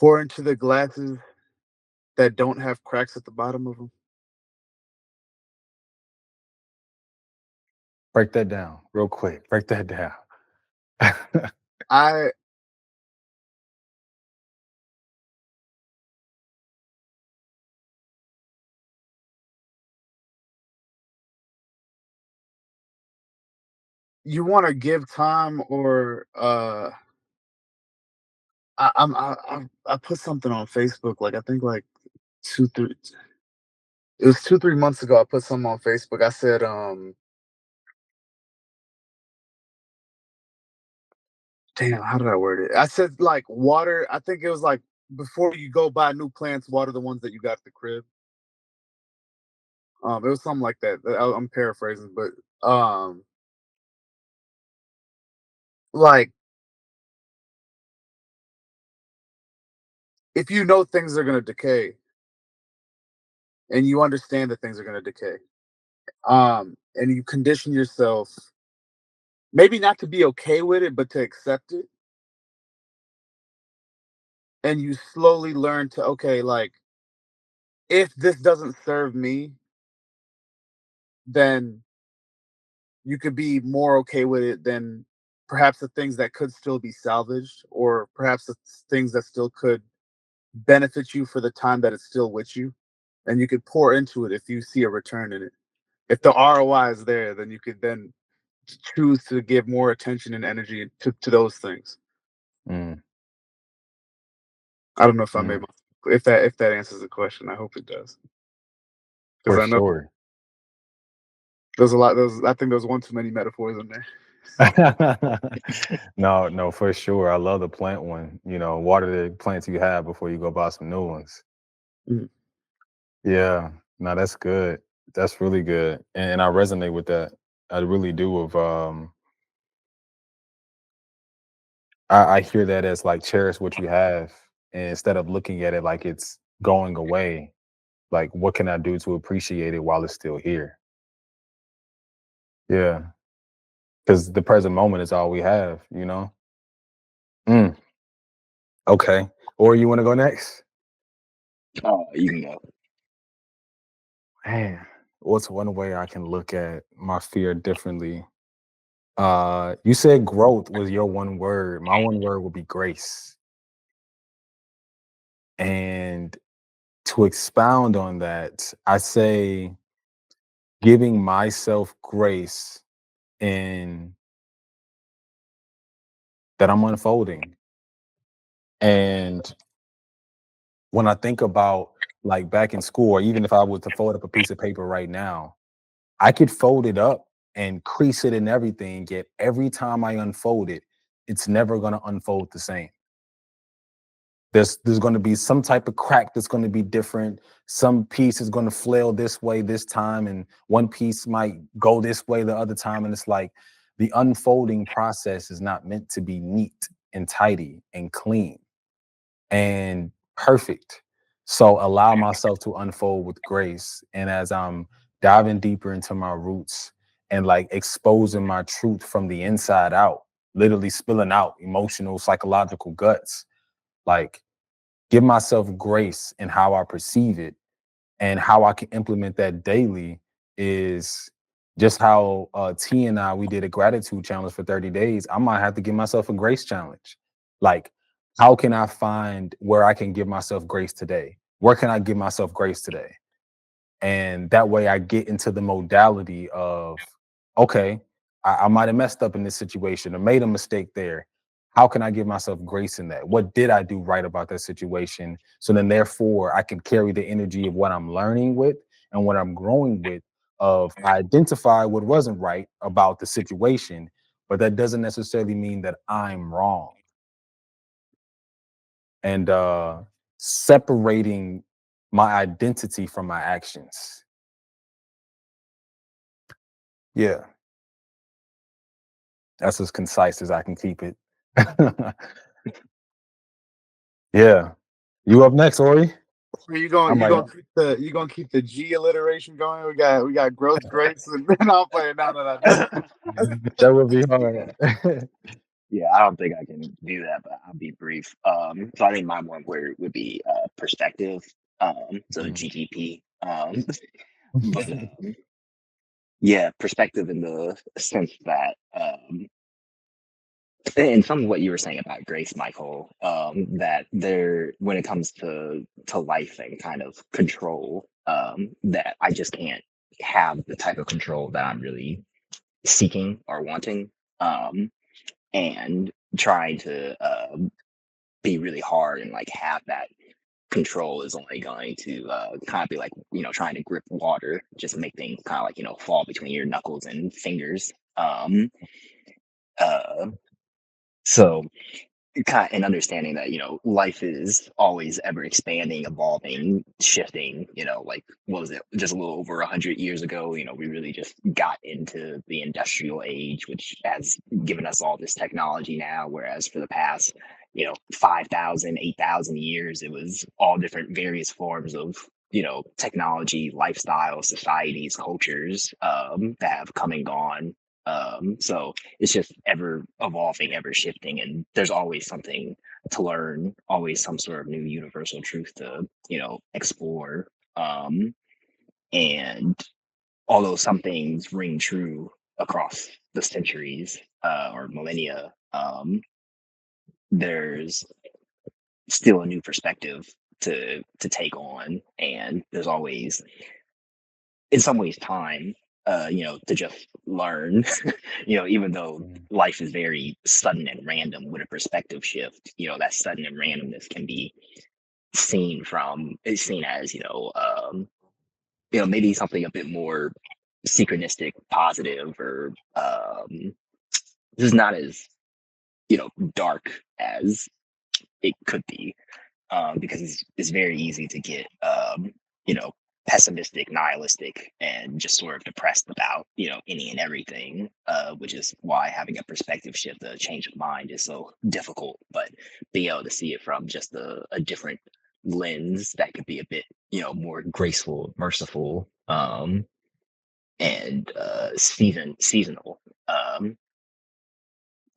pour into the glasses that don't have cracks at the bottom of them? Break that down real quick. Break that down. I You want to give time, or I put something on Facebook, like I think like two three it was 2 3 months ago. I put something on Facebook. I said, damn, how did I word it? I said like water. I think it was like, before you go buy new plants, water the ones that you got at the crib. It was something like that. I'm paraphrasing, but like, if you know things are gonna decay and you understand that things are gonna decay, and you condition yourself, maybe not to be okay with it, but to accept it, and you slowly learn to, okay, like, if this doesn't serve me, then you could be more okay with it than perhaps the things that could still be salvaged, or perhaps the things that still could benefit you for the time that it's still with you. And you could pour into it if you see a return in it. If the ROI is there, then you could then choose to give more attention and energy to those things. Mm, I don't know if I made mm, my if that answers the question. I hope it does, because for I know sure. there's a lot. I think there's one too many metaphors in there. No, no, for sure. I love the plant one. Water the plants you have before you go buy some new ones. Mhm. Yeah, no, that's good. That's really good, and I resonate with that. I really do. I hear that as like cherish what you have, and instead of looking at it like it's going away, like what can I do to appreciate it while it's still here? Yeah, because the present moment is all we have. Mm, okay. Or you want to go next? You can go. Man, what's one way I can look at my fear differently? You said growth was your one word. My one word would be grace. And to expound on that, I say giving myself grace in that I'm unfolding. And when I think about like back in school, or even if I was to fold up a piece of paper right now, I could fold it up and crease it and everything, yet every time I unfold it, it's never going to unfold the same. There's going to be some type of crack that's going to be different. Some piece is going to flail this way this time, and one piece might go this way the other time. And it's like the unfolding process is not meant to be neat and tidy and clean and perfect. So allow myself to unfold with grace. And as I'm diving deeper into my roots and like exposing my truth from the inside out, literally spilling out emotional, psychological guts, like give myself grace in how I perceive it, and how I can implement that daily is just how T and we did a gratitude challenge for 30 days. I might have to give myself a grace challenge. Like, how can I find where I can give myself grace today? Where can I give myself grace today? And that way I get into the modality of, okay, I might have messed up in this situation or made a mistake there. How can I give myself grace in that? What did I do right about that situation? So then therefore I can carry the energy of what I'm learning with and what I'm growing with, of I identify what wasn't right about the situation, but that doesn't necessarily mean that I'm wrong. And separating my identity from my actions. Yeah. That's as concise as I can keep it. Yeah. You up next, Ori? So you I going you might gonna keep the you gonna keep the G alliteration going? We got growth, grace, and then I'll play. No, no, no. that would be hard. Yeah, I don't think I can do that, but I'll be brief. So I think my one word would be perspective. So Mm. GGP. But yeah, perspective in the sense that and some of what you were saying about grace, Michael, that there when it comes to life and kind of control, that I just can't have the type of control that I'm really seeking or wanting. And trying to be really hard and like have that control is only going to kind of be like trying to grip water, just make things kind of like fall between your knuckles and fingers. Uh, so kind and understanding that life is always ever expanding, evolving, shifting. Like what was it, just a little over 100 years ago, we really just got into the industrial age, which has given us all this technology now, whereas for the past 5,000, 8,000 years it was all different various forms of technology, lifestyle, societies, cultures that have come and gone. So it's just ever evolving, ever shifting, and there's always something to learn, always some sort of new universal truth to explore. And although some things ring true across the centuries or millennia, there's still a new perspective to take on, and there's always in some ways time to just learn. Even though Mm. life is very sudden and random, with a perspective shift, that sudden and randomness can be seen as maybe something a bit more synchronistic, positive, or just not as dark as it could be, because it's very easy to get you know pessimistic, nihilistic, and just sort of depressed about any and everything. Which is why having a perspective shift, a change of mind, is so difficult. But being able to see it from just a different lens that could be a bit more graceful, merciful, and seasonal,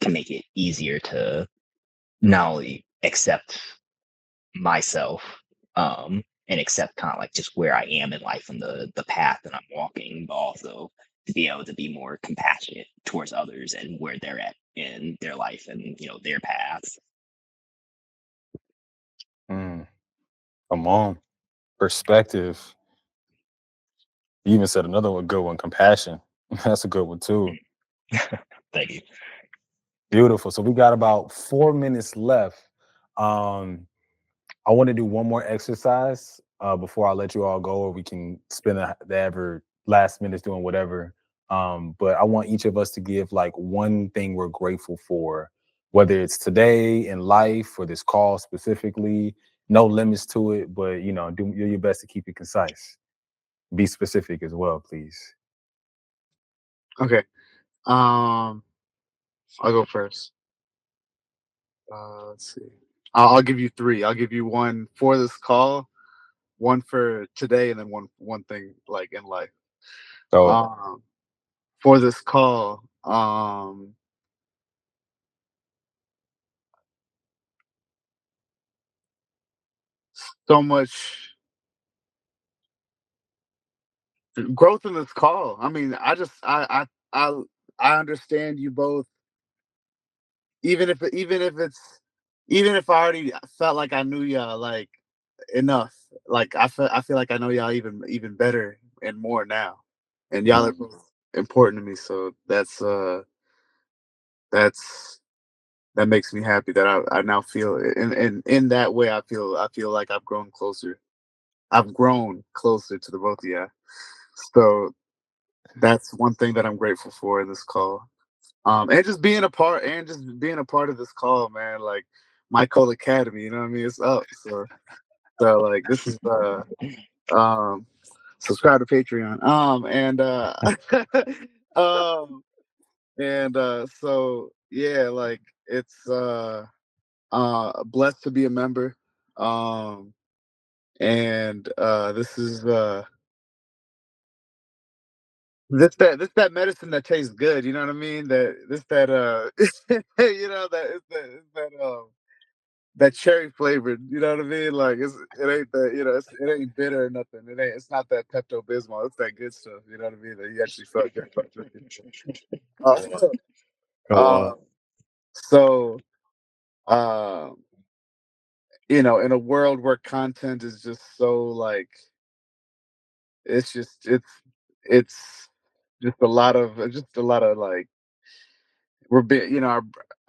can make it easier to not only accept myself, and accept kind of like just where I am in life and the path that I'm walking, but also to be able to be more compassionate towards others and where they're at in their life and their paths. Mm. Come on, perspective. You even said another one, good one, compassion. That's a good one too. Thank you. Beautiful. So we got about 4 minutes left. Um, I want to do one more exercise before I let you all go, or we can spend the ever last minutes doing whatever. But I want each of us to give like one thing we're grateful for, whether it's today in life or this call specifically. No limits to it, but do your best to keep it concise. Be specific as well, please. Okay. I'll go first. Let's see. I'll give you three. I'll give you one for this call, one for today, and then one thing like in life. So, Um, for this call, so much growth in this call. I mean, I I understand you both, even if I already felt like I knew y'all like enough. Like I feel like I know y'all even better and more now, and y'all are mm, both important to me. So that's that makes me happy that I now feel in that way. I feel like I've grown closer. I've grown closer to the both of you. So that's one thing that I'm grateful for in this call. And just being a part of this call, man. Like MyCol Academy, you know what I mean? It's up. So like this is um subscribe to Patreon. Um so yeah, like it's blessed to be a member. Um and this is this that medicine that tastes good. You know what I mean? That this that you know that it's that cherry flavored. You know what I mean? Like it ain't that it ain't bitter or nothing. It's not that Pepto Bismol. It's that good stuff. You know what I mean? That you actually felt good about drinking. Uh, Come uh, on. so uh, in a world where content is just so like it's just it's just a lot of like we're being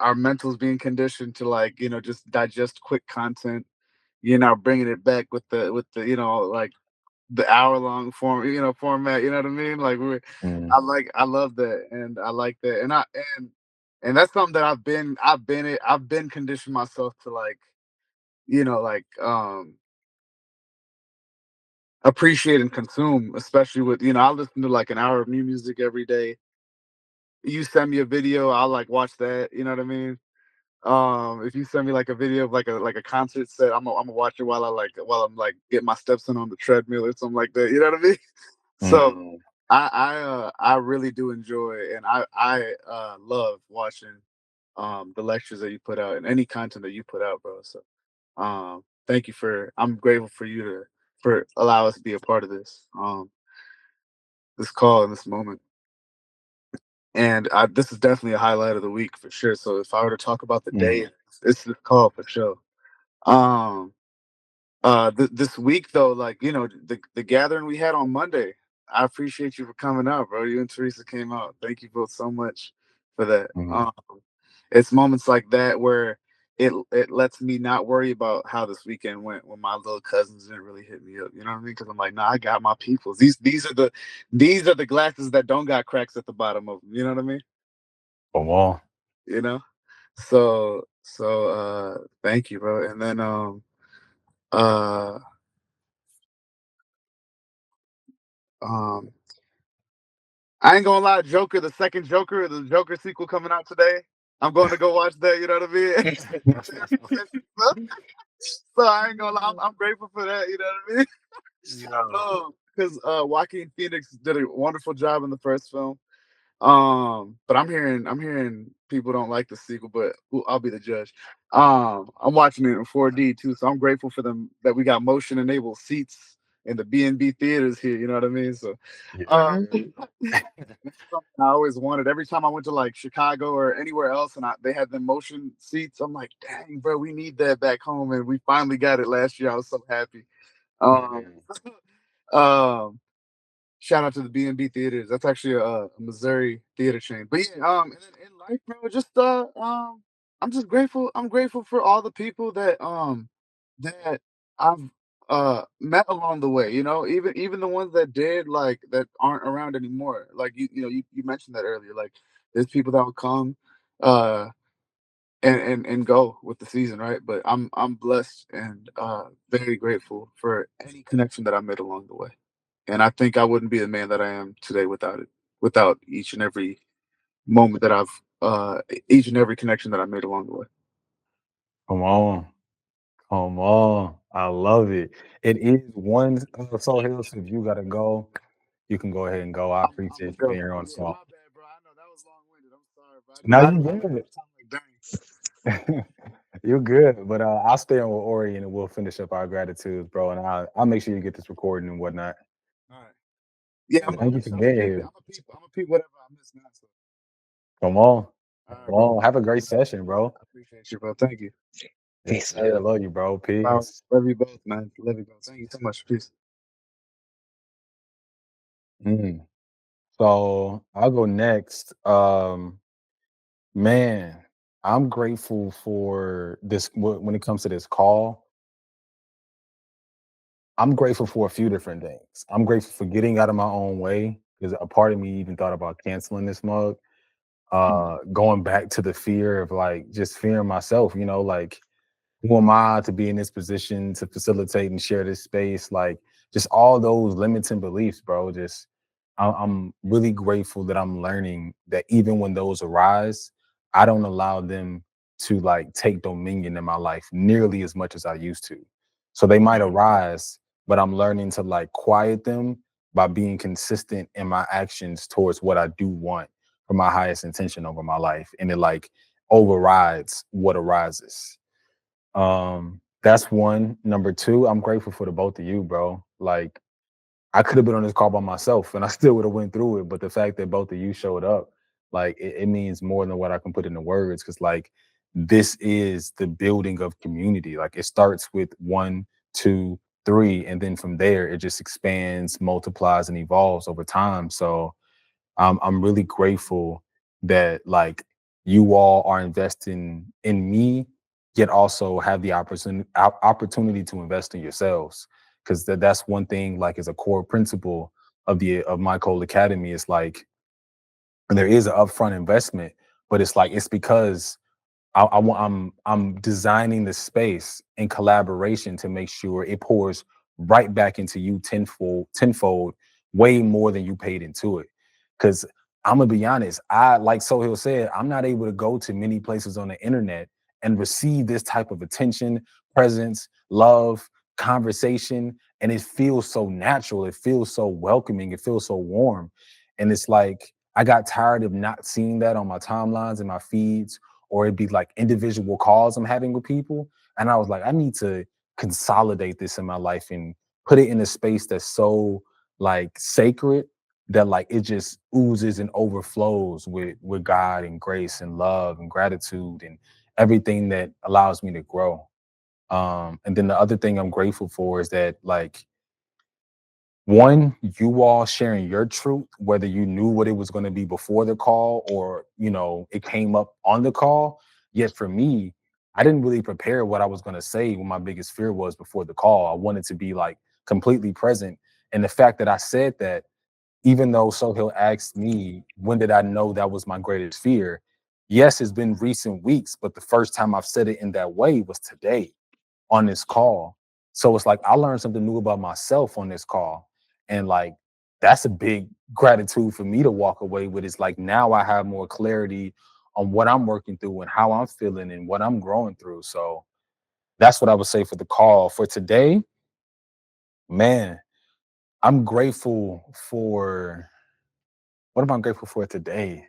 our mentals being conditioned to like just digest quick content. Bringing it back with the like the hour long format. You know what I mean? Like Mm, I love that, and I like that, and that's something that I've been conditioned myself to like like appreciate and consume, especially with I listen to like an hour of new music every day. You send me a video, I'll like watch that. You know what I mean? If you send me like a video of like a concert set, I'm gonna watch it while I'm like getting my steps in on the treadmill or something like that. You know what I mean? So mm, I really do enjoy, and I love watching the lectures that you put out and any content that you put out, bro. So thank you for I'm grateful for you to for allow us to be a part of this call in this moment. And this is definitely a highlight of the week for sure. So if I were to talk about the day, mm, it's this call for sure. Um, this week though, like the gathering we had on Monday, I appreciate you for coming out, bro. You and Teresa came out. Thank you both so much for that. mm. It's moments like that where it lets me not worry about how this weekend went when my little cousins didn't really hit me up. You know what I mean? Because I'm like, nah, I got my peoples. These are the glasses that don't got cracks at the bottom of them. You know what I mean? Come on. You know. So thank you, bro. And then uh um I ain't gonna lie, Joker, the second Joker, the Joker sequel coming out today. I'm going to go watch that. You know what I mean? So I ain't gonna lie, I'm grateful for that. You know what I mean? Yeah. Because Joaquin Phoenix did a wonderful job in the first film. But I'm hearing people don't like the sequel, but I'll be the judge. I'm watching it in 4D too, so I'm grateful for them that we got motion enabled seats in the B&B theaters here. You know what I mean? So, Yeah. um, that's something I always wanted. Every time I went to like Chicago or anywhere else, and they had the motion seats, I'm like, dang, bro, we need that back home, and we finally got it last year. I was so happy. Um, Mm, um, Shout out to the B&B theaters. That's actually a Missouri theater chain. But yeah, and then in life, bro, just I'm just grateful. I'm grateful for all the people that I've met along the way. Even the ones that did like that aren't around anymore. Like you mentioned that earlier. Like there's people that will come uh and go with the season, right? But I'm blessed and very grateful for any connection that I made along the way. And I think I wouldn't be the man that I am today without it, without each and every moment that each and every connection that I made along the way. come on. Come on. I love it. It is one Soul Hills. If you gotta go, you can go ahead and go. I I'm gonna appreciate you go. being here on Yeah, my song. bad, bro. I know that was long winded. I'm sorry, bro. Now I you didn't realize good. that time. Like, dang. You're good. But I'll stay on with Ori and we'll finish up our gratitudes, bro. And I'll make sure you get this recording and whatnot. All right. Yeah, But thank you for I'm a being peep. here. I'm a peep. Whatever I miss now. So. Come on. All right, Come bro. on. Have a great session, bro. I appreciate you, bro. Thank you. Yes, Peace, sir. I man. love you, bro. Bro, Peace. love you both, man. Love you both. Thank you so much. Peace. Mm. So I'll go next. Man, I'm grateful for this when it comes to this call. I'm grateful for a few different things. I'm grateful for getting out of my own way because a part of me even thought about canceling this mug. Going back to the fear of like just fearing myself, like who am I to be in this position to facilitate and share this space? Like just all those limiting beliefs, bro. Just I'm really grateful that I'm learning that even when those arise, I don't allow them to like take dominion in my life nearly as much as I used to. So they might arise, but I'm learning to like quiet them by being consistent in my actions towards what I do want for my highest intention over my life. And it like overrides what arises. That's one. Number two, I'm grateful for the both of you, bro. Like I could have been on this call by myself and I still would have went through it. But the fact that both of you showed up, like it means more than what I can put into words. Cause like this is the building of community. Like it starts with one, two, three, and then from there it just expands, multiplies, and evolves over time. So I'm really grateful that like you all are investing in me, yet also have the opportunity to invest in yourselves. Because that's one thing, like as a core principle of MyCol Academy, is like there is an upfront investment, but it's like it's because I'm designing the space in collaboration to make sure it pours right back into you tenfold, way more than you paid into it. Because I'm gonna be honest, I like Sohail said, I'm not able to go to many places on the internet and receive this type of attention, presence, love, conversation, and it feels so natural. It feels so welcoming. It feels so warm, and it's like I got tired of not seeing that on my timelines and my feeds, or it'd be like individual calls I'm having with people. And I was like, I need to consolidate this in my life and put it in a space that's so like sacred that like it just oozes and overflows with God and grace and love and gratitude and everything that allows me to grow. And then the other thing I'm grateful for is that like one, you all sharing your truth, whether you knew what it was going to be before the call or, it came up on the call. Yet for me, I didn't really prepare what I was going to say when my biggest fear was before the call. I wanted to be like completely present. And the fact that I said that, even though Sohail asked me, when did I know that was my greatest fear? Yes, it's been recent weeks, but the first time I've said it in that way was today on this call. So it's like I learned something new about myself on this call. And like that's a big gratitude for me to walk away with. It's like now I have more clarity on what I'm working through and how I'm feeling and what I'm growing through. So that's what I would say for the call. For today, man, I'm grateful for what am I grateful for today?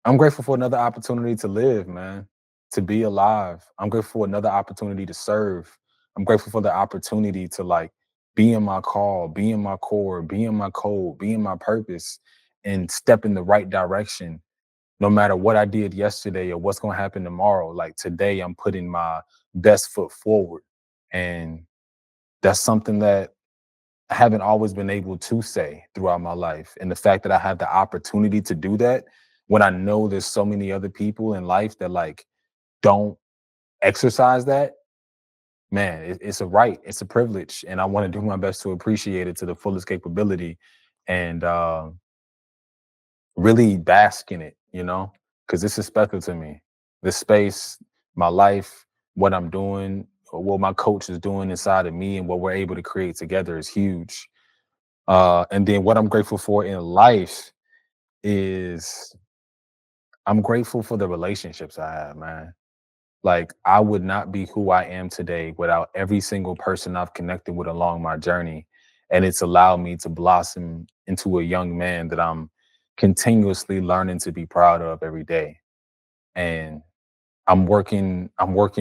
I'm grateful for another opportunity to live, man, to be alive. I'm grateful for another opportunity to serve. I'm grateful for the opportunity to like be in my call, be in my core, be in my code, be in my purpose, and step in the right direction. No matter what I did yesterday or what's going to happen tomorrow, like today, I'm putting my best foot forward. And that's something that I haven't always been able to say throughout my life. And the fact that I have the opportunity to do that when I know there's so many other people in life that like don't exercise that, man, it's a right, it's a privilege. And I want to do my best to appreciate it to the fullest capability and really bask in it, because this is special to me. This space, my life, what I'm doing, or what my coach is doing inside of me and what we're able to create together is huge. And then what I'm grateful for in life is I'm grateful for the relationships I have, man. Like I would not be who I am today without every single person I've connected with along my journey. And it's allowed me to blossom into a young man that I'm continuously learning to be proud of every day. And I'm working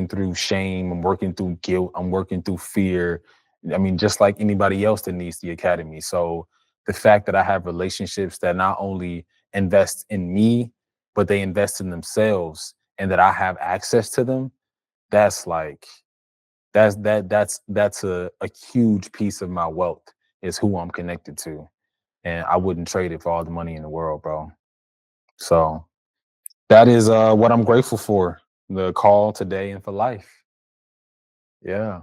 through shame, I'm working through guilt, I'm working through fear. I mean, just like anybody else that needs the academy. So the fact that I have relationships that not only invest in me, but they invest in themselves and that I have access to them, that's like that's a huge piece of my wealth is who I'm connected to. And I wouldn't trade it for all the money in the world, bro. So that is what I'm grateful for. The call today and for life. Yeah.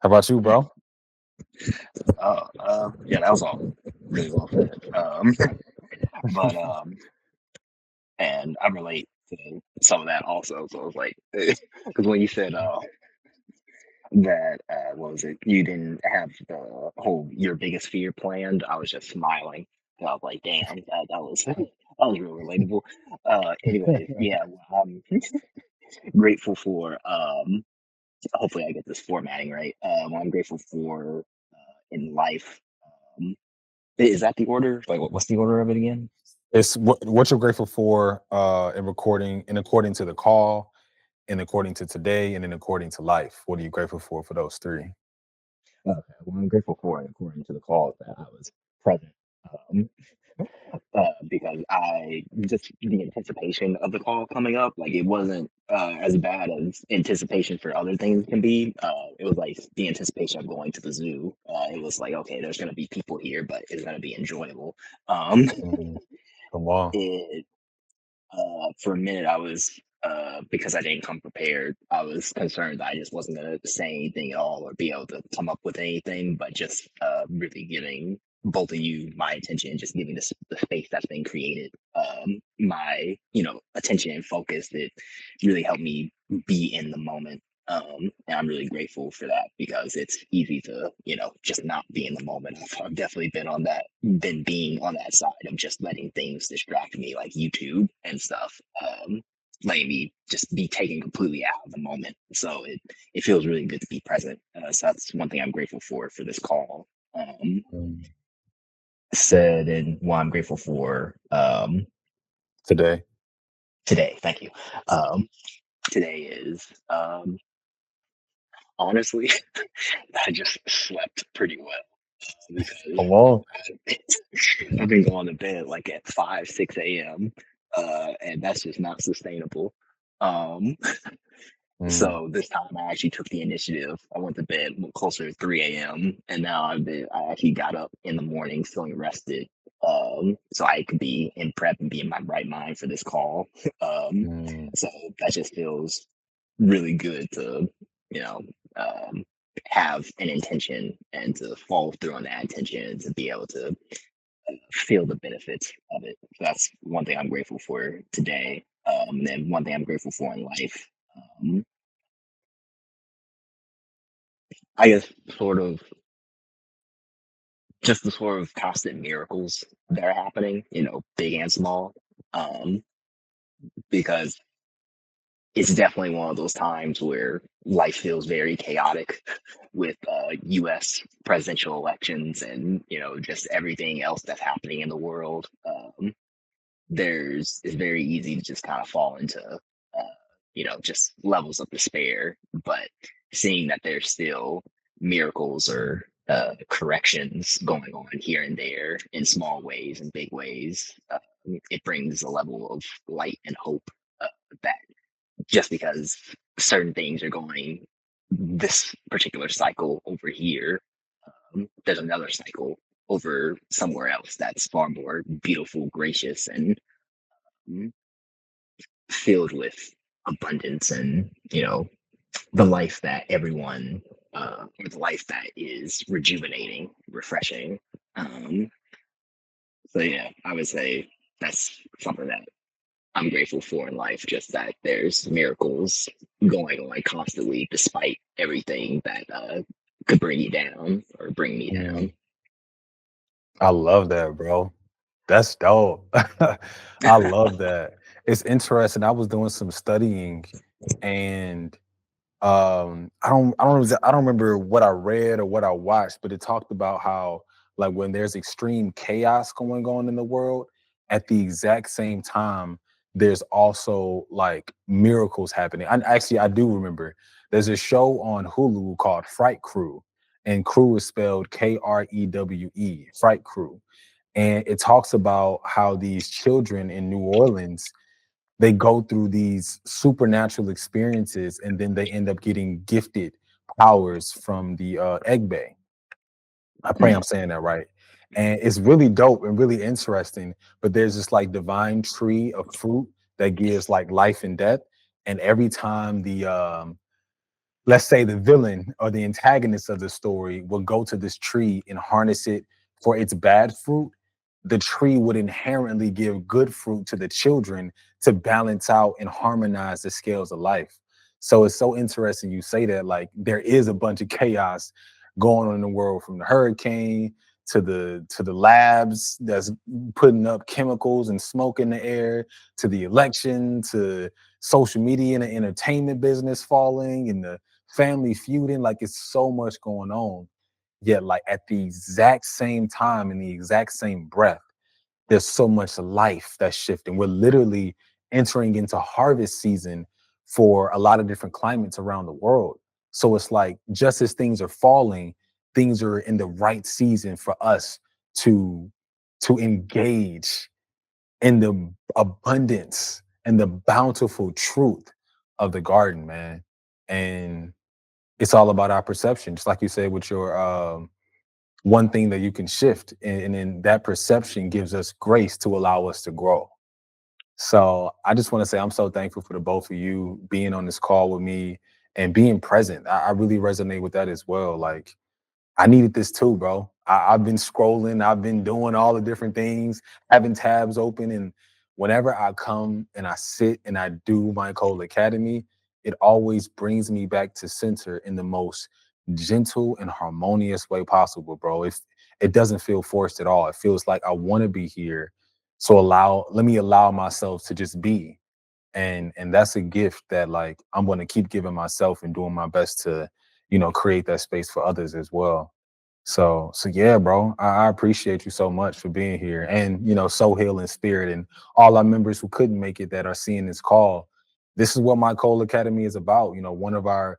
How about you, bro? Yeah, that was all really well said. But and I relate to some of that also. So it's like, because when you said that what was it? You didn't have the whole your biggest fear planned. I was just smiling. And I was like, damn, that was that was real relatable. Anyways, yeah, I'm grateful for hopefully I get this formatting right. I'm grateful for in life. Um, is that the order? Like, what's the order of it again? It's what you're grateful for in recording and according to the call and according to today and then according to life. What are you grateful for those three? Okay, well, I'm grateful for it according to the call that I was present. Um, because I just the anticipation of the call coming up, like it wasn't as bad as anticipation for other things can be. It was like the anticipation of going to the zoo. It was like, okay, there's gonna be people here, but it's gonna be enjoyable. Um, Mhm. Come on. it for a minute, I was because I didn't come prepared. I was concerned that I just wasn't going to say anything at all or be able to come up with anything. But just really giving both of you my attention, and just giving the space that's been created, my attention and focus, that really helped me be in the moment. And I'm really grateful for that because it's easy to, just not be in the moment. I've definitely been being on that side of just letting things distract me, like YouTube and stuff, letting me just be taken completely out of the moment. So it feels really good to be present. So that's one thing I'm grateful for this call. Mm. Said, and what I'm grateful for Today. today. Thank you. Um, Today is honestly, I just slept pretty well because Come on. I've been going to bed like at 5, 6 a.m. And that's just not sustainable. Um, Mm, so this time I actually took the initiative. I went to bed closer to 3 a.m. and now I actually got up in the morning feeling rested. So I could be in prep and be in my right mind for this call. Um, mm, so that just feels really good to, you know, um, have an intention and to follow through on that intention and to be able to feel the benefits of it. So that's one thing I'm grateful for today. And then one thing I'm grateful for in life. Um, I guess sort of just the sort of constant miracles that are happening, big and small. Um, because it's definitely one of those times where life feels very chaotic with US presidential elections and, just everything else that's happening in the world. It's very easy to just kind of fall into just levels of despair, but seeing that there's still miracles or corrections going on here and there in small ways and big ways, it brings a level of light and hope, that just because certain things are going this particular cycle over here, there's another cycle over somewhere else that's far more beautiful, gracious, and mm, filled with abundance and the life that everyone or the life that is rejuvenating, refreshing. um so yeah, I would say that's something that I'm grateful for in life, just that there's miracles going on constantly despite everything that could bring you down or bring me down. mm. I love that, bro. That's dope. I love that. It's interesting. I was doing some studying and I don't remember what I read or what I watched, but it talked about how like when there's extreme chaos going on in the world, at the exact same time, there's also like miracles happening. I do remember there's a show on Hulu called Fright Crew, and crew is spelled Krewe, Fright Crew. And it talks about how these children in New Orleans, they go through these supernatural experiences and then they end up getting gifted powers from the egg bay. I pray Mm, I'm saying that right. And it's really dope and really interesting. But there's this like divine tree of fruit that gives like life and death. And every time the let's say the villain or the antagonist of the story will go to this tree and harness it for its bad fruit, the tree would inherently give good fruit to the children to balance out and harmonize the scales of life. So it's so interesting you say that, like there is a bunch of chaos going on in the world, from the hurricane to the labs that's putting up chemicals and smoke in the air, to the election, to social media and the entertainment business falling, and the family feuding. Like it's so much going on. yet like at the exact same time, in the exact same breath, there's so much life that's shifting. We're literally entering into harvest season for a lot of different climates around the world. So it's like just as things are falling, things are in the right season for us to engage in the abundance and the bountiful truth of the garden, man. And it's all about our perception, just like you said with your one thing that you can shift, and then that perception gives us grace to allow us to grow. So I just want to say I'm so thankful for the both of you being on this call with me and being present. I really resonate with that as well. Like I needed this too, bro. I've been scrolling, I've been doing all the different things, having tabs open. And whenever I come and I sit and I do MyCol Academy, it always brings me back to center in the most gentle and harmonious way possible, bro. It doesn't feel forced at all. It feels like I want to be here. So let me allow myself to just be. And that's a gift that like I'm going to keep giving myself and doing my best to, create that space for others as well. So yeah, bro, I appreciate you so much for being here, and so healing spirit and all our members who couldn't make it that are seeing this call. This is what my Cole Academy is about. One of our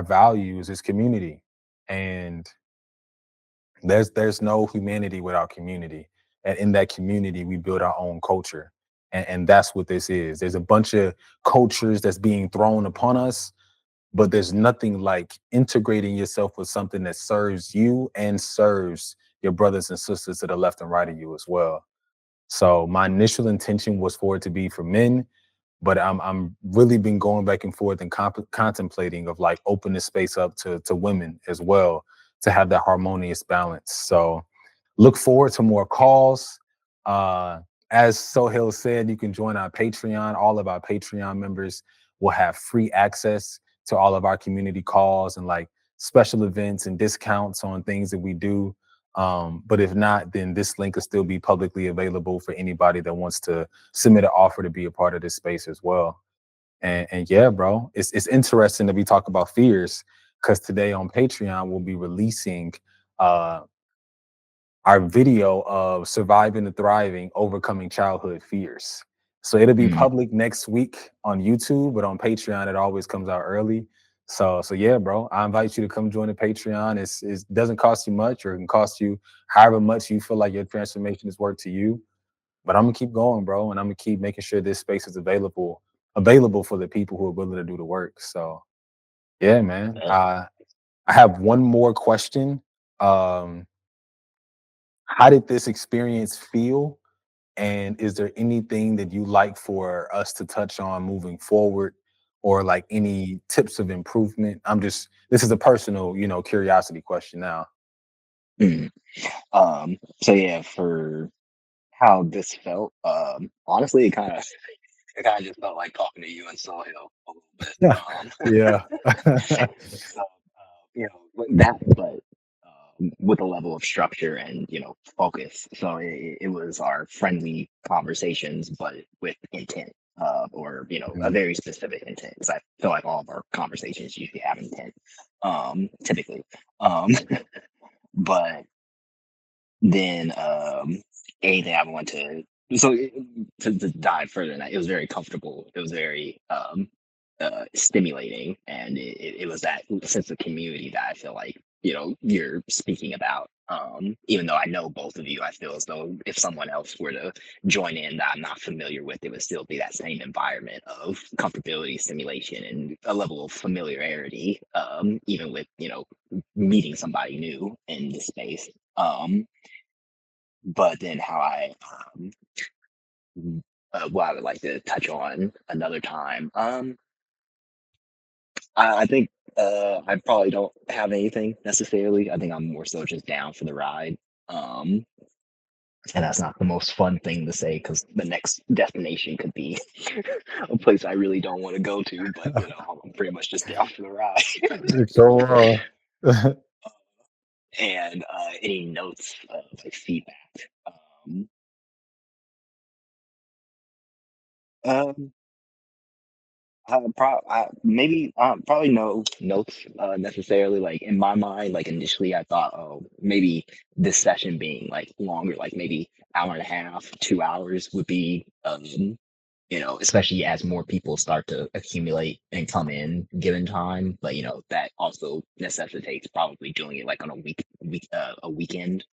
values is community, and there's no humanity without community. And in that community, we build our own culture. And that's what this is. There's a bunch of cultures that's being thrown upon us, but there's nothing like integrating yourself with something that serves you and serves your brothers and sisters to the left and right of you as well. So my initial intention was for it to be for men, but I'm really been going back and forth and contemplating of like open this space up to women as well, to have that harmonious balance. So look forward to more calls. Uh, as Sohail said, you can join our Patreon. All of our Patreon members will have free access to all of our community calls and like special events and discounts on things that we do. But if not, then this link will still be publicly available for anybody that wants to submit an offer to be a part of this space as well. And yeah, bro, it's interesting that we talk about fears, because today on Patreon we'll be releasing uh our video of surviving and thriving, overcoming childhood fears. So it'll be Mm. public next week on YouTube, but on Patreon it always comes out early. So yeah, bro, I invite you to come join the Patreon. It doesn't cost you much, or it can cost you however much you feel like your transformation is worth to you. But I'm gonna keep going, bro, and I'm gonna keep making sure this space is available for the people who are willing to do the work. So yeah, man. I have one more question. Um, how did this experience feel? And is there anything that you like for us to touch on moving forward, or like any tips of improvement? This is a personal, curiosity question now. Mm. So yeah, for how this felt, honestly, it kind of just felt like talking to you and Sohail a little bit. Yeah. So with that, but with a level of structure and focus. So it was our friendly conversations, but with intent, or a Mhm. very specific intent. Because I feel like all of our conversations usually have intent, typically. Um, but then anything I want to to dive further in that, it was very comfortable. It was very stimulating, and it was that sense of community that I feel like you're speaking about. Even though I know both of you, I feel as though if someone else were to join in that I'm not familiar with, it would still be that same environment of comfortability, stimulation, and a level of familiarity. Even with meeting somebody new in the space. But then how what I would like to touch on another time. I think I probably don't have anything necessarily. I think I'm more so just down for the ride. Um, and that's not the most fun thing to say because the next destination could be a place I really don't want to go to. But I'm pretty much just down for the ride. So, And any notes of like feedback. Um, um, Maybe probably no notes necessarily. Like in my mind, like initially I thought, oh, maybe this session being like longer, like maybe hour and a half, 2 hours would be especially as more people start to accumulate and come in given time. But that also necessitates probably doing it like on a weekend,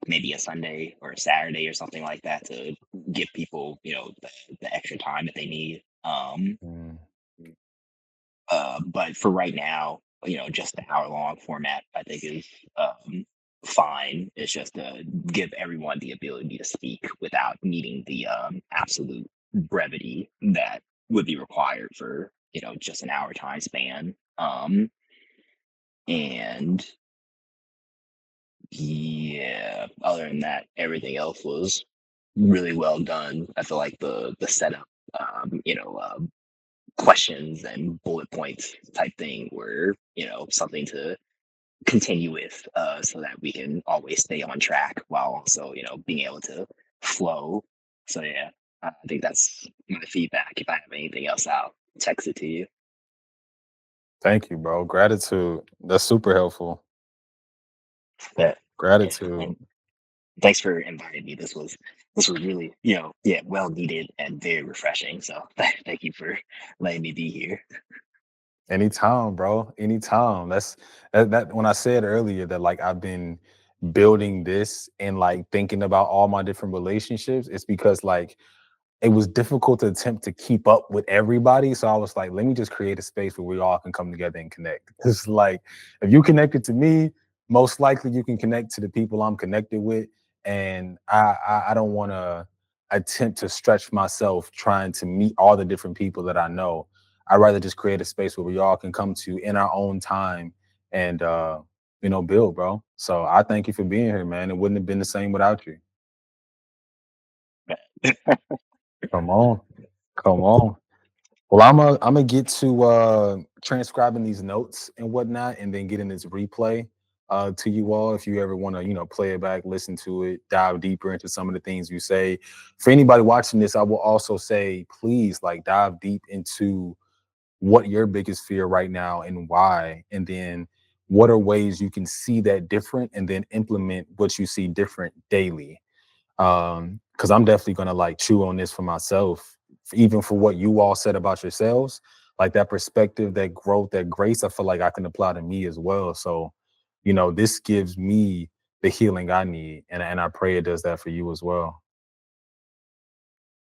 maybe a Sunday or a Saturday or something like that to give people the extra time that they need. Mm. But for right now, just the hour long format I think is fine. It's just to give everyone the ability to speak without needing the absolute brevity that would be required for just an hour time span. And yeah, other than that, everything else was really well done. I feel like the setup, questions and bullet points type thing were something to continue with, so that we can always stay on track while also being able to flow. So yeah, I think that's my feedback. If I have anything else, I'll text it to you. Thank you, bro. Gratitude. That's super helpful. But yeah, Gratitude. and thanks for inviting me. This was really yeah, well needed and very refreshing. So thank you for letting me be here. Anytime, bro. Anytime. That when I said earlier that like I've been building this and like thinking about all my different relationships, it's because like it was difficult to attempt to keep up with everybody. So I was like, let me just create a space where we all can come together and connect. It's like if you connected to me, most likely you can connect to the people I'm connected with. And I don't want to attempt to stretch myself trying to meet all the different people that I know. I'd rather just create a space where we all can come to in our own time and build, bro. So I thank you for being here, man. It wouldn't have been the same without you. Come on. Come on. Well, I'm gonna get to transcribing these notes and whatnot, and then getting this replay to you all. If you ever want to, play it back, listen to it, dive deeper into some of the things you say. For anybody watching this, I will also say, please, like, dive deep into what your biggest fear right now and why, and then what are ways you can see that different, and then implement what you see different daily. Because I'm definitely gonna like chew on this for myself, even for what you all said about yourselves, like that perspective, that growth, that grace. I feel like I can apply to me as well. So, this gives me the healing I need, and I pray it does that for you as well.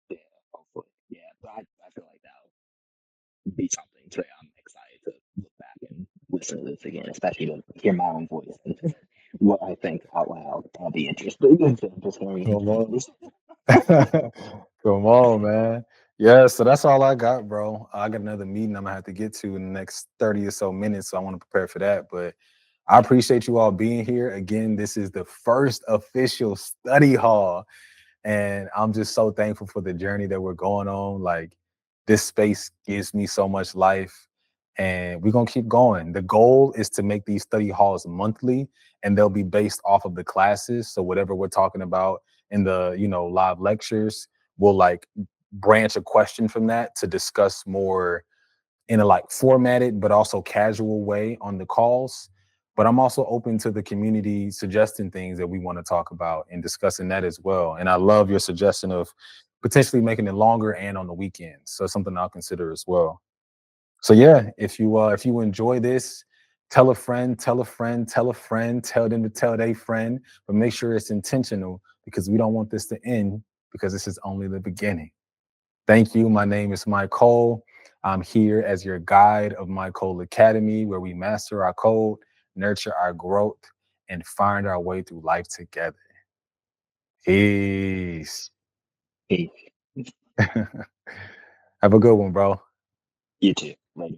Yeah, hopefully. Yeah, but I feel like that'll be something today. I'm excited to look back and listen to this again, especially to hear my own voice and what I think out loud. I'll be interested instead of just hearing Come anything on. else. Come on, man. Yeah, so that's all I got, bro. I got another meeting I'm gonna have to get to in the next 30 or so minutes, so I want to prepare for that. But I appreciate you all being here. Again, this is the first official study hall, and I'm just so thankful for the journey that we're going on. Like, this space gives me so much life, and we're gonna keep going. The goal is to make these study halls monthly, and they'll be based off of the classes. So whatever we're talking about in the live lectures, we'll like branch a question from that to discuss more in a like formatted but also casual way on the calls. But I'm also open to the community suggesting things that we want to talk about and discussing that as well. And I love your suggestion of potentially making it longer and on the weekends. So something I'll consider as well. So yeah, if you enjoy this, tell a friend, tell a friend, tell a friend, tell them to tell their friend, but make sure it's intentional, because we don't want this to end, because this is only the beginning. Thank you. My name is MyCol. I'm here as your guide of MyCol Academy, where we master our code, nurture our growth, and find our way through life together. Peace. Hey, Have a good one, bro. you too. Later.